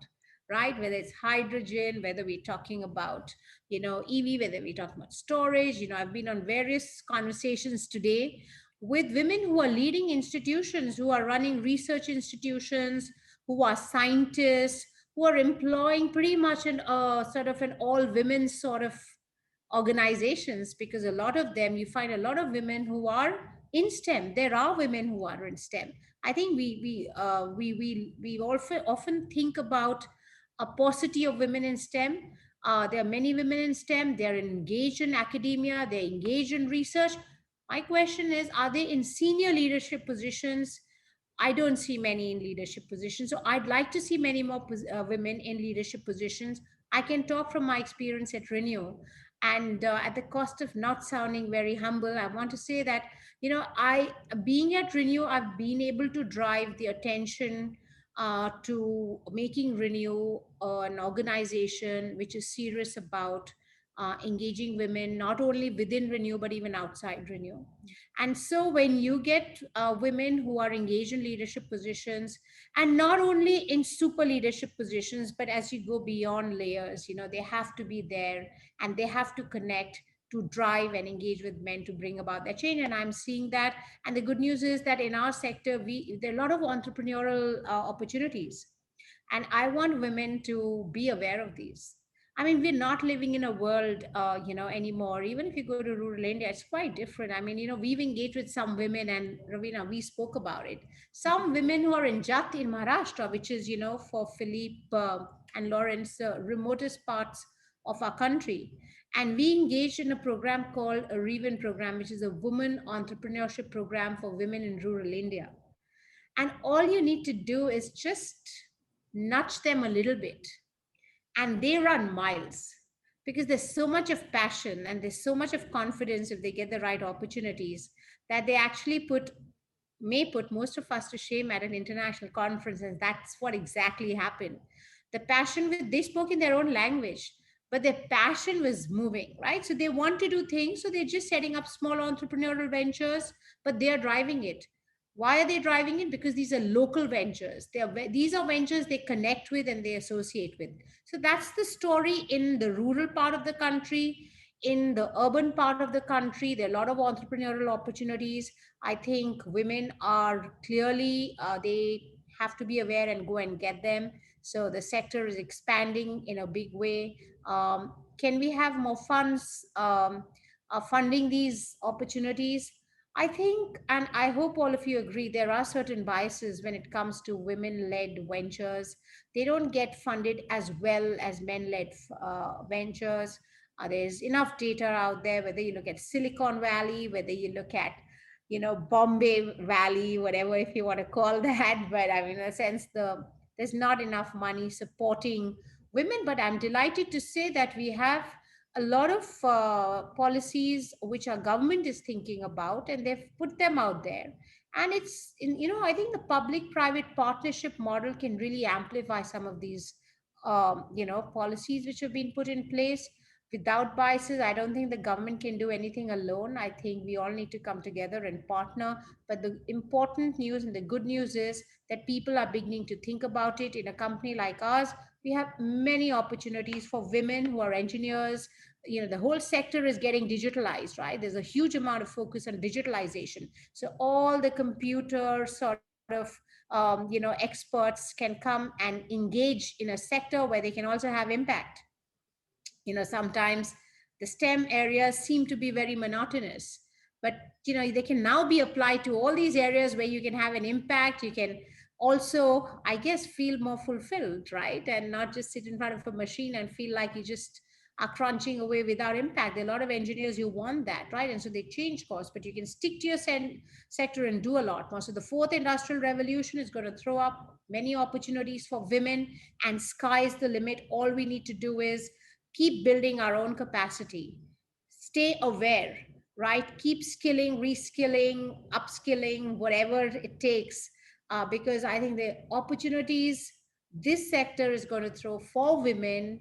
right? Whether it's hydrogen, whether we're talking about EV, whether we talk about storage. I've been on various conversations today with women who are leading institutions, who are running research institutions, who are scientists, who are employing pretty much sort of an all women sort of organizations, because a lot of them, you find a lot of women who are in STEM. There are women who are in STEM. I think we often think about a paucity of women in STEM. There are many women in STEM. They're engaged in academia. They're engaged in research. My question is, are they in senior leadership positions? I don't see many in leadership positions. So I'd like to see many more women in leadership positions. I can talk from my experience at Renew. And at the cost of not sounding very humble, I want to say that, being at Renew, I've been able to drive the attention to making Renew an organization which is serious about engaging women, not only within Renew, but even outside Renew. And so when you get women who are engaged in leadership positions, and not only in super leadership positions, but as you go beyond layers, they have to be there and they have to connect to drive and engage with men to bring about that change. And I'm seeing that. And the good news is that in our sector, there are a lot of entrepreneurial opportunities. And I want women to be aware of these. I mean, we're not living in a world, anymore. Even if you go to rural India, it's quite different. I mean, we've engaged with some women, and Ravina, we spoke about it. Some women who are in Jat in Maharashtra, which is, for Philippe and Lawrence, remotest parts of our country. And we engaged in a program called a Ravina program, which is a woman entrepreneurship program for women in rural India. And all you need to do is just nudge them a little bit, and they run miles, because there's so much of passion and there's so much of confidence if they get the right opportunities, that they actually may put most of us to shame at an international conference. And that's what exactly happened. The passion they spoke in their own language, but their passion was moving, right? So they want to do things, so they're just setting up small entrepreneurial ventures, but they are driving it. Why are they driving it? Because these are local ventures. These are ventures they connect with and they associate with. So that's the story in the rural part of the country. In the urban part of the country, there are a lot of entrepreneurial opportunities. I think women are clearly, they have to be aware and go and get them. So the sector is expanding in a big way. Can we have more funds funding these opportunities? I think, and I hope all of you agree, there are certain biases when it comes to women-led ventures. They don't get funded as well as men-led ventures. There's enough data out there, whether you look at Silicon Valley, whether you look at, Bombay Valley, whatever, if you want to call that. But I mean, in a sense, there's not enough money supporting women. But I'm delighted to say that we have a lot of policies which our government is thinking about, and they've put them out there. And I think the public-private partnership model can really amplify some of these policies which have been put in place without biases. I don't think the government can do anything alone. I think we all need to come together and partner. But the important news and the good news is that people are beginning to think about it. In a company like ours, we have many opportunities for women who are engineers. The whole sector is getting digitalized, right? There's a huge amount of focus on digitalization. So all the computer sort of experts can come and engage in a sector where they can also have impact. Sometimes the STEM areas seem to be very monotonous, but they can now be applied to all these areas where you can have an impact. You can also, I guess, feel more fulfilled, right? And not just sit in front of a machine and feel like you just are crunching away without impact. There are a lot of engineers who want that, right? And so they change course, but you can stick to your sector and do a lot more. So the fourth industrial revolution is going to throw up many opportunities for women, and sky's the limit. All we need to do is keep building our own capacity, stay aware, right? Keep skilling, reskilling, upskilling, whatever it takes, because I think the opportunities this sector is going to throw for women,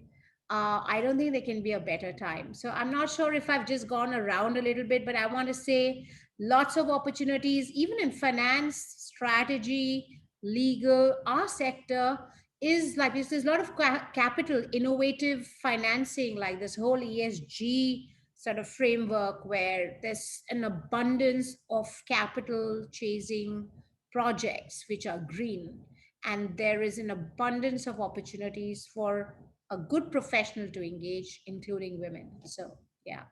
I don't think there can be a better time. So I'm not sure if I've just gone around a little bit, but I want to say lots of opportunities, even in finance, strategy, legal, our sector is like this. There's a lot of capital, innovative financing, like this whole ESG sort of framework where there's an abundance of capital chasing projects which are green, and there is an abundance of opportunities for a good professional to engage, including women. So yeah.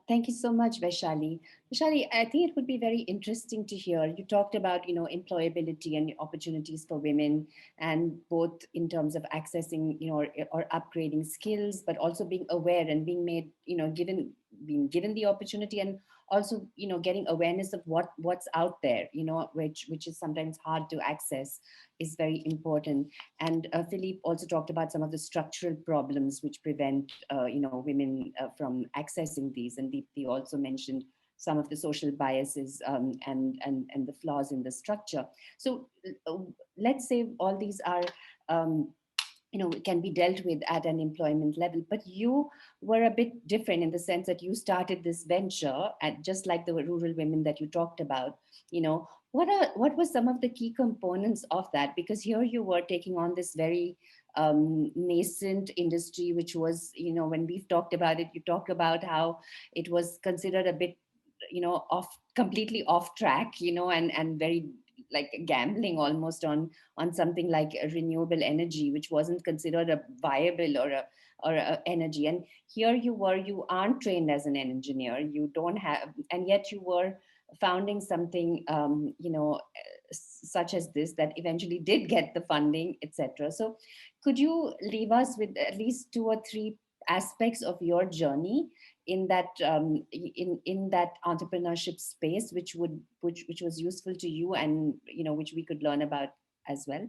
Thank you so much, Vaishali. Vaishali, I think it would be very interesting to hear. You talked about, employability and opportunities for women, and both in terms of accessing, or upgrading skills, but also being aware and being made, being given the opportunity, and also, getting awareness of what's out there, which is sometimes hard to access, is very important. And Philippe also talked about some of the structural problems which prevent, women from accessing these. And Deepti also mentioned some of the social biases and the flaws in the structure. So let's say all these are, can be dealt with at an employment level. But you were a bit different in the sense that you started this venture, and just like the rural women that you talked about, what were some of the key components of that? Because here you were taking on this very nascent industry, which was, when we've talked about it, you talk about how it was considered a bit, completely off track, and very like gambling almost on something like a renewable energy, which wasn't considered a viable or a energy. And here you aren't trained as an engineer, you don't have, and yet you were founding something, such as this, that eventually did get the funding, etc. So could you leave us with at least 2 or 3 aspects of your journey in that in that entrepreneurship space, which was useful to you, and which we could learn about as well?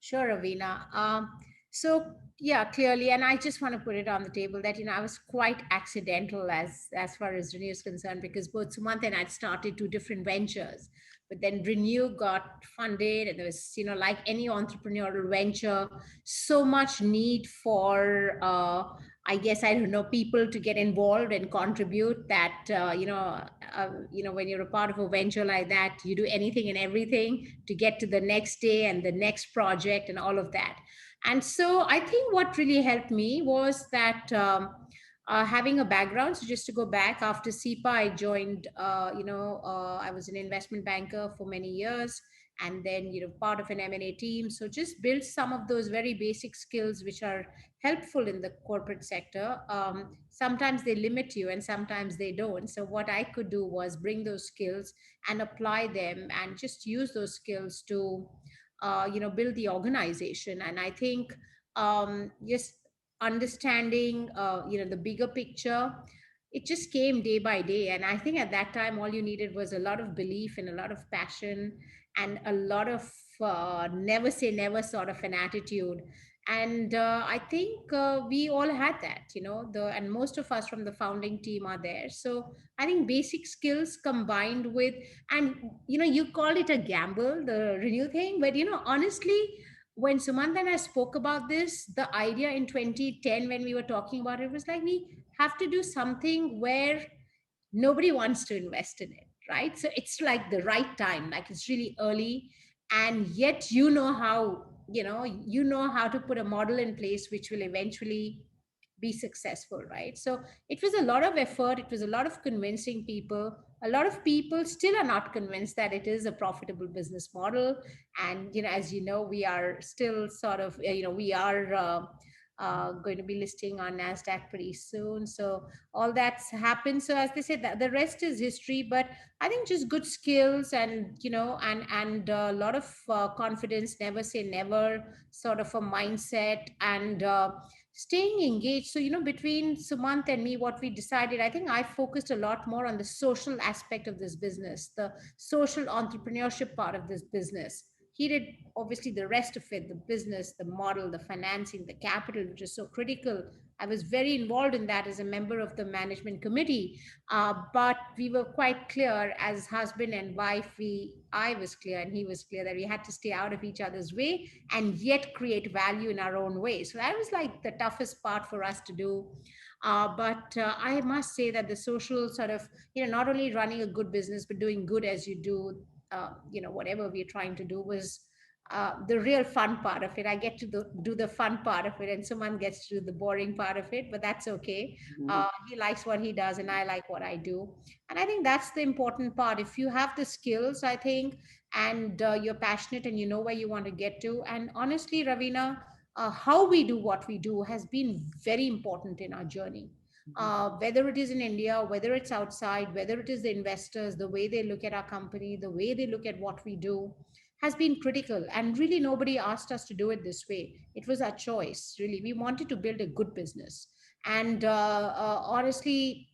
Sure, Ravina. So yeah, clearly, and I just want to put it on the table that I was quite accidental as far as Renew is concerned, because both Sumant and I had started 2 different ventures, but then Renew got funded, and there was, like any entrepreneurial venture, so much need for I guess, I don't know, people to get involved and contribute that, when you're a part of a venture like that, you do anything and everything to get to the next day and the next project and all of that. And so I think what really helped me was that having a background. So just to go back, after SIPA, I joined, I was an investment banker for many years, and then, part of an M&A team. So just build some of those very basic skills which are helpful in the corporate sector. Sometimes they limit you and sometimes they don't. So what I could do was bring those skills and apply them, and just use those skills to, build the organization. And I think just understanding, the bigger picture, it just came day by day. And I think at that time, all you needed was a lot of belief and a lot of passion and a lot of never say never sort of an attitude. And I think we all had that, and most of us from the founding team are there. So I think basic skills combined with, and you call it a gamble, the Renew thing, but honestly, when Sumanta and I spoke about this, the idea in 2010 when we were talking about it was like, we have to do something where nobody wants to invest in it, right? So it's like the right time, like it's really early, and yet you know how to put a model in place which will eventually be successful, right? So it was a lot of effort, it was a lot of convincing people. A lot of people still are not convinced that it is a profitable business model. And as you know, we are still sort of we are going to be listing on NASDAQ pretty soon. So all that's happened. So as they said, that the rest is history. But I think just good skills and and a lot of confidence, never say never, sort of a mindset, and staying engaged. So between Sumant and me, what we decided, I think I focused a lot more on the social aspect of this business, the social entrepreneurship part of this business. He did obviously the rest of it, the business, the model, the financing, the capital, which is so critical. I was very involved in that as a member of the management committee. But we were quite clear as husband and wife. I was clear and he was clear that we had to stay out of each other's way and yet create value in our own way. So that was like the toughest part for us to do. But I must say that the social sort of, not only running a good business, but doing good as you do, whatever we're trying to do was the real fun part of it. I get to do the fun part of it, and someone gets to do the boring part of it, but that's okay. He likes what he does, and I like what I do. And I think that's the important part. If you have the skills, I think, and you're passionate and you know where you want to get to. And honestly, Ravina, how we do what we do has been very important in our journey. Whether it is in India, whether it's outside, whether it is the investors, the way they look at our company, the way they look at what we do has been critical. And really, nobody asked us to do it this way. It was our choice, really. We wanted to build a good business. And honestly,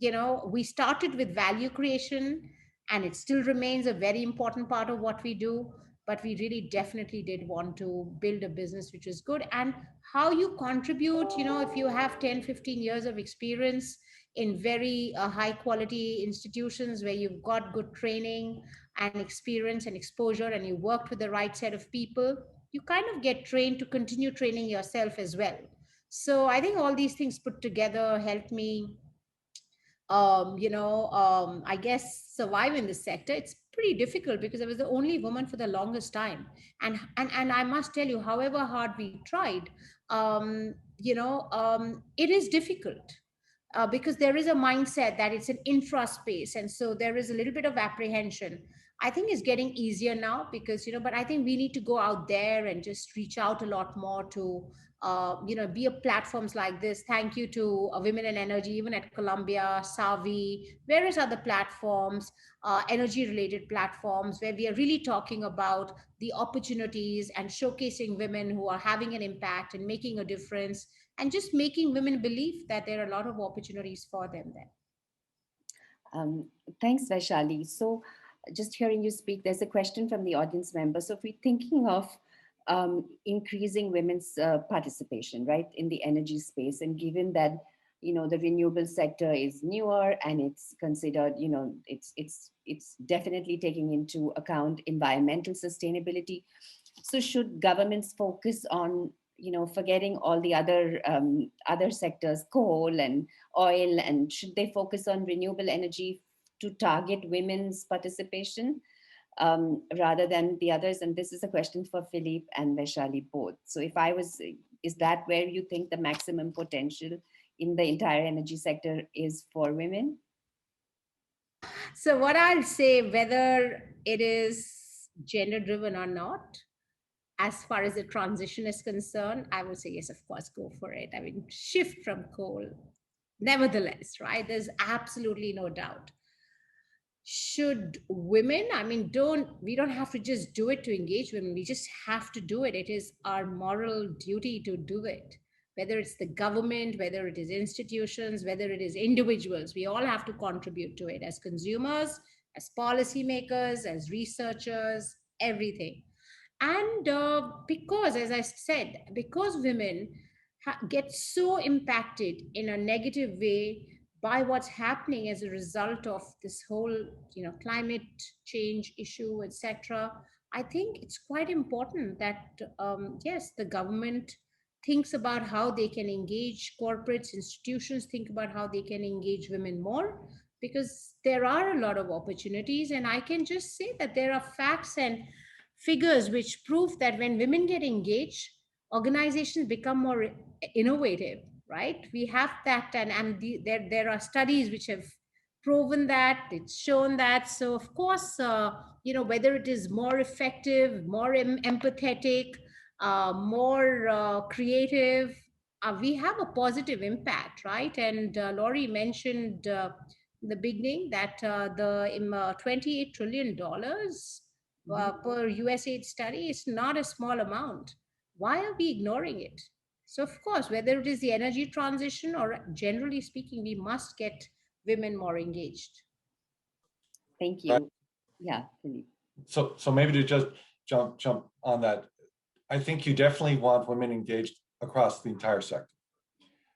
we started with value creation, and it still remains a very important part of what we do. But we really definitely did want to build a business which is good. And how you contribute, if you have 10, 15 years of experience in very high quality institutions where you've got good training and experience and exposure, and you worked with the right set of people, you kind of get trained to continue training yourself as well. So I think all these things put together helped me I guess survive in this sector. It's pretty difficult because I was the only woman for the longest time. And I must tell you, however hard we tried, it is difficult. Because there is a mindset that it's an infra space, and so there is a little bit of apprehension. I think it's getting easier now because but I think we need to go out there and just reach out a lot more to be a platforms like this. Thank you to Women in Energy, even at Columbia, Savi, various other platforms, energy related platforms, where we are really talking about the opportunities and showcasing women who are having an impact and making a difference, and just making women believe that there are a lot of opportunities for them there. Thanks, Vaishali. So just hearing you speak, there's a question from the audience member. So if we're thinking of increasing women's participation, right, in the energy space, and given that, the renewable sector is newer and it's considered, it's definitely taking into account environmental sustainability. So should governments focus on forgetting all the other sectors, coal and oil, and should they focus on renewable energy to target women's participation rather than the others? And this is a question for Philippe and Vaishali both. So is that where you think the maximum potential in the entire energy sector is for women? So what I'll say, whether it is gender driven or not, as far as the transition is concerned, I would say, yes, of course, go for it. I mean, shift from coal. Nevertheless, right, there's absolutely no doubt. Should women, I mean, we don't have to just do it to engage women. We just have to do it. It is our moral duty to do it. Whether it's the government, whether it is institutions, whether it is individuals, we all have to contribute to it as consumers, as policymakers, as researchers, everything. And because, as I said, because women get so impacted in a negative way by what's happening as a result of this whole, climate change issue, etc., I think it's quite important that, yes, the government thinks about how they can engage corporates, institutions think about how they can engage women more, because there are a lot of opportunities. And I can just say that there are facts and figures which prove that when women get engaged, organizations become more innovative, right? We have that, there are studies which have proven that, it's shown that. So of course, whether it is more effective, more empathetic, more creative, we have a positive impact, right? And Laurie mentioned in the beginning that the $28 trillion per USAID study is not a small amount. Why are we ignoring it? So of course, whether it is the energy transition or generally speaking, we must get women more engaged. Thank you. Yeah, Philippe. So maybe to just jump on that, I think you definitely want women engaged across the entire sector.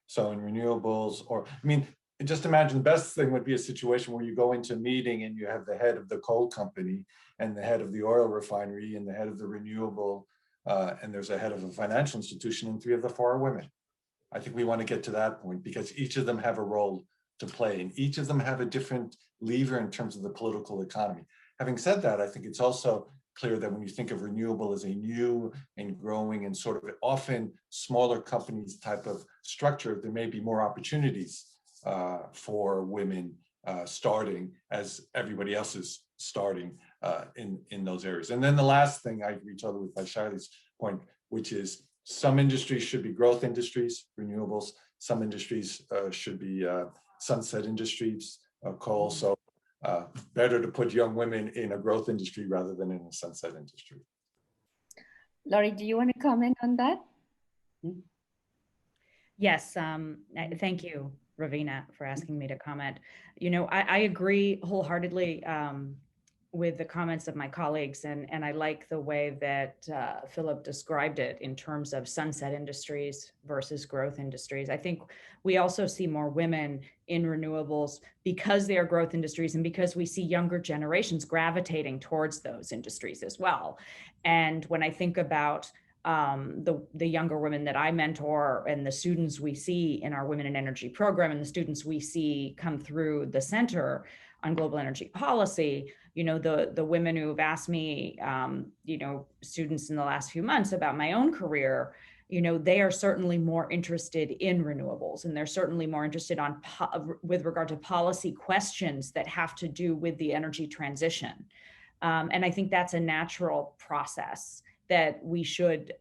So in renewables, or I mean, just imagine the best thing would be a situation where you go into a meeting and you have the head of the coal company and the head of the oil refinery and the head of the renewable, and there's a head of a financial institution, and 3 of the 4 are women. I think we want to get to that point because each of them have a role to play and each of them have a different lever in terms of the political economy. Having said that, I think it's also clear that when you think of renewable as a new and growing and sort of often smaller companies type of structure, there may be more opportunities for women starting as everybody else is starting in those areas. And then the last thing, I agree totally with Vaishali's point, which is some industries should be growth industries, renewables. Some industries should be sunset industries, coal. So better to put young women in a growth industry rather than in a sunset industry. Laurie, do you want to comment on that? Yes, thank you, Ravina, for asking me to comment. I agree wholeheartedly with the comments of my colleagues, and I like the way that Philip described it in terms of sunset industries versus growth industries. I think we also see more women in renewables because they are growth industries and because we see younger generations gravitating towards those industries as well. And when I think about the younger women that I mentor and the students we see in our Women in Energy program and the students we see come through the Center on Global Energy Policy, the women who have asked me, students in the last few months about my own career, they are certainly more interested in renewables, and they're certainly more interested with regard to policy questions that have to do with the energy transition. And I think that's a natural process that we should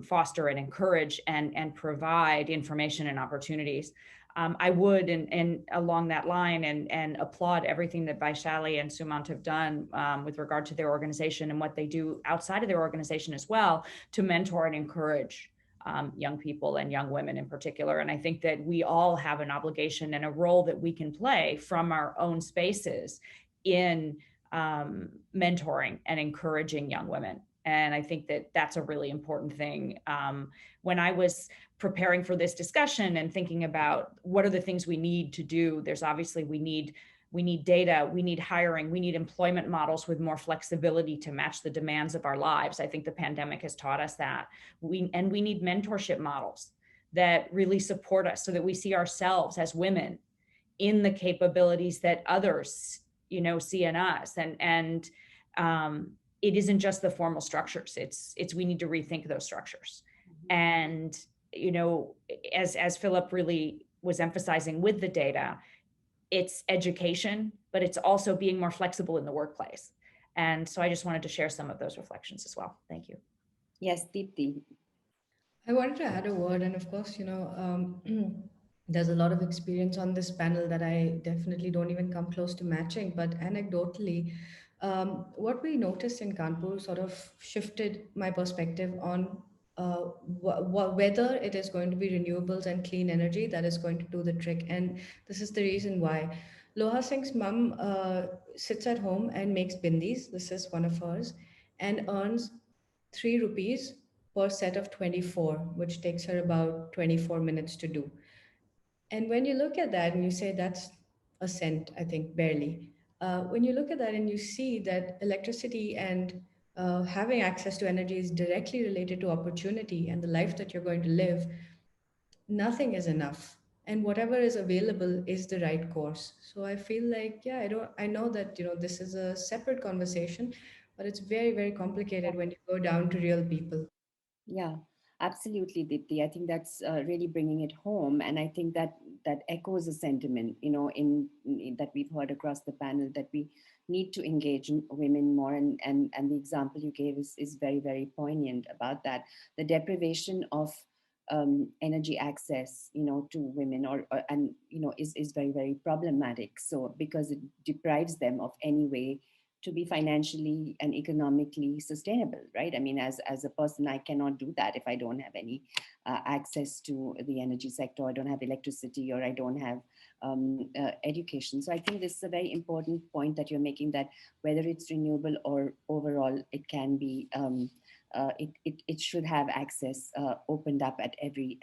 foster and encourage and provide information and opportunities. I would, and along that line, and applaud everything that Vaishali and Sumant have done with regard to their organization and what they do outside of their organization as well to mentor and encourage young people and young women in particular. And I think that we all have an obligation and a role that we can play from our own spaces in mentoring and encouraging young women. And I think that that's a really important thing. When I was preparing for this discussion and thinking about what are the things we need to do, there's obviously we need data, we need hiring, we need employment models with more flexibility to match the demands of our lives. I think the pandemic has taught us that. We need mentorship models that really support us so that we see ourselves as women in the capabilities that others, see in us. And it isn't just the formal structures. It's we need to rethink those structures. And as Philip really was emphasizing with the data, it's education, but it's also being more flexible in the workplace. And so I just wanted to share some of those reflections as well. Thank you. Yes, Deepti. I wanted to add a word, and of course, there's a lot of experience on this panel that I definitely don't even come close to matching, but anecdotally, what we noticed in Kanpur sort of shifted my perspective on whether it is going to be renewables and clean energy that is going to do the trick. And this is the reason why. Loha Singh's mum sits at home and makes bindis. This is one of hers, and earns 3 rupees per set of 24, which takes her about 24 minutes to do. And when you look at that and you say that's a cent, I think, barely. When you look at that and you see that electricity and having access to energy is directly related to opportunity and the life that you're going to live, nothing is enough. And whatever is available is the right course. So I feel like, yeah, I know that, this is a separate conversation, but it's very, very complicated when you go down to real people. Yeah, absolutely, Deepti. I think that's really bringing it home, and I think that that echoes a sentiment, that we've heard across the panel, that we need to engage women more, and the example you gave is very, very poignant about that. The deprivation of energy access, to women, and is very, very problematic. So because it deprives them of any way to be financially and economically sustainable, right? I mean, as a person, I cannot do that if I don't have any access to the energy sector. I don't have electricity, or I don't have education. So I think this is a very important point that you're making, that whether it's renewable or overall, it can be it should have access opened up at every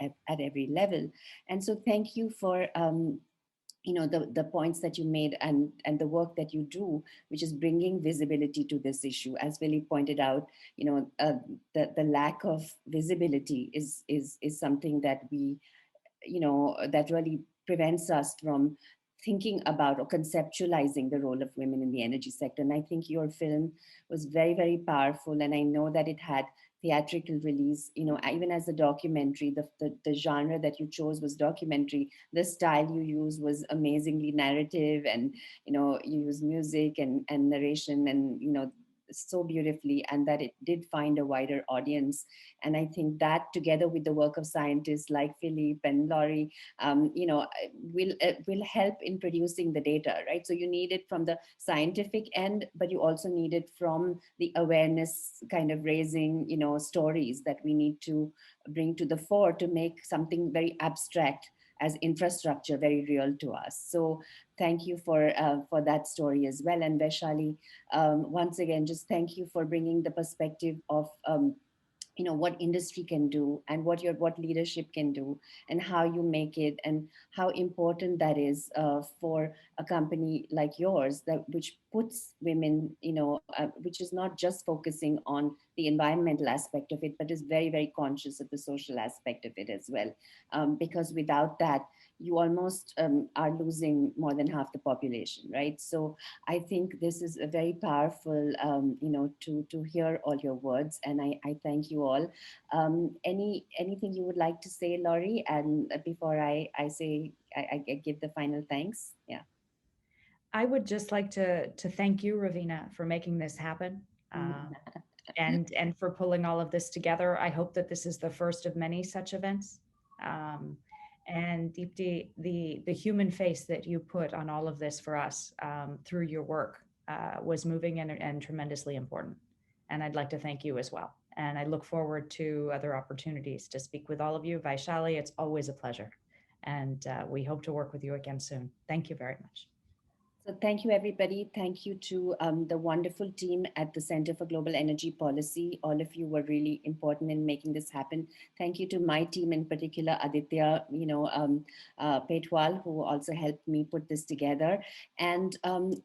level. And so thank you for the points that you made, and the work that you do, which is bringing visibility to this issue. As Philippe pointed out, the lack of visibility is something that we that really prevents us from thinking about or conceptualizing the role of women in the energy sector. And I think your film was very, very powerful. And I know that it had theatrical release, even as a documentary, the genre that you chose was documentary. The style you used was amazingly narrative, and, you use music and narration, and, so beautifully, and that it did find a wider audience. And I think that, together with the work of scientists like Philippe and Laurie, will help in producing the data, right? So you need it from the scientific end, but you also need it from the awareness kind of raising, stories that we need to bring to the fore to make something very abstract as infrastructure very real to us. So thank you for that story as well. And Vaishali, once again, just thank you for bringing the perspective of what industry can do, and what leadership can do, and how you make it, and how important that is for a company like yours, which puts women, which is not just focusing on the environmental aspect of it, but is very, very conscious of the social aspect of it as well. Because without that, you almost are losing more than half the population, right? So I think this is a very powerful, to hear all your words, and I thank you all. Anything you would like to say, Laurie? And before I say, I give the final thanks. Yeah. I would just like to thank you, Ravina, for making this happen. And for pulling all of this together. I hope that this is the first of many such events. And Deepti, the human face that you put on all of this for us through your work was moving and tremendously important. And I'd like to thank you as well. And I look forward to other opportunities to speak with all of you. Vaishali, it's always a pleasure. And we hope to work with you again soon. Thank you very much. So thank you, everybody. Thank you to the wonderful team at the Center for Global Energy Policy. All of you were really important in making this happen. Thank you to my team, in particular, Aditya, Petwal, who also helped me put this together. And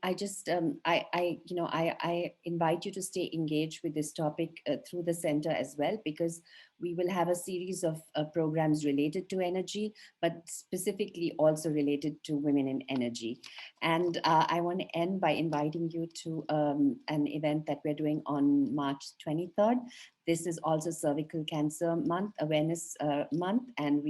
I just, I invite you to stay engaged with this topic through the center as well, because we will have a series of programs related to energy, but specifically also related to women in energy. And I want to end by inviting you to an event that we're doing on March 23rd. This is also Cervical Cancer Month, Awareness Month, and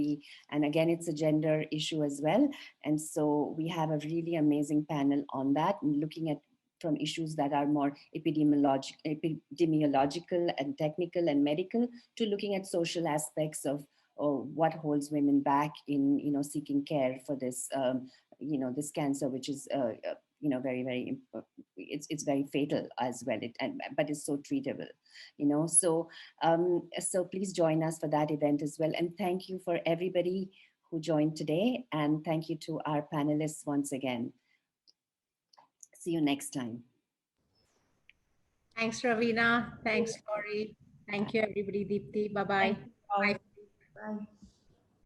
again, it's a gender issue as well. And so we have a really amazing panel on that, looking at from issues that are more epidemiological and technical and medical, to looking at social aspects of what holds women back in seeking care for this this cancer, which is very, very it's very fatal as well, but it's so treatable, so so please join us for that event as well. And thank you for everybody who joined today, and thank you to our panelists once again. See you next time. Thanks, Ravina. Thanks, Laurie. Thank you, everybody. Deepti. Bye-bye. Bye. Bye.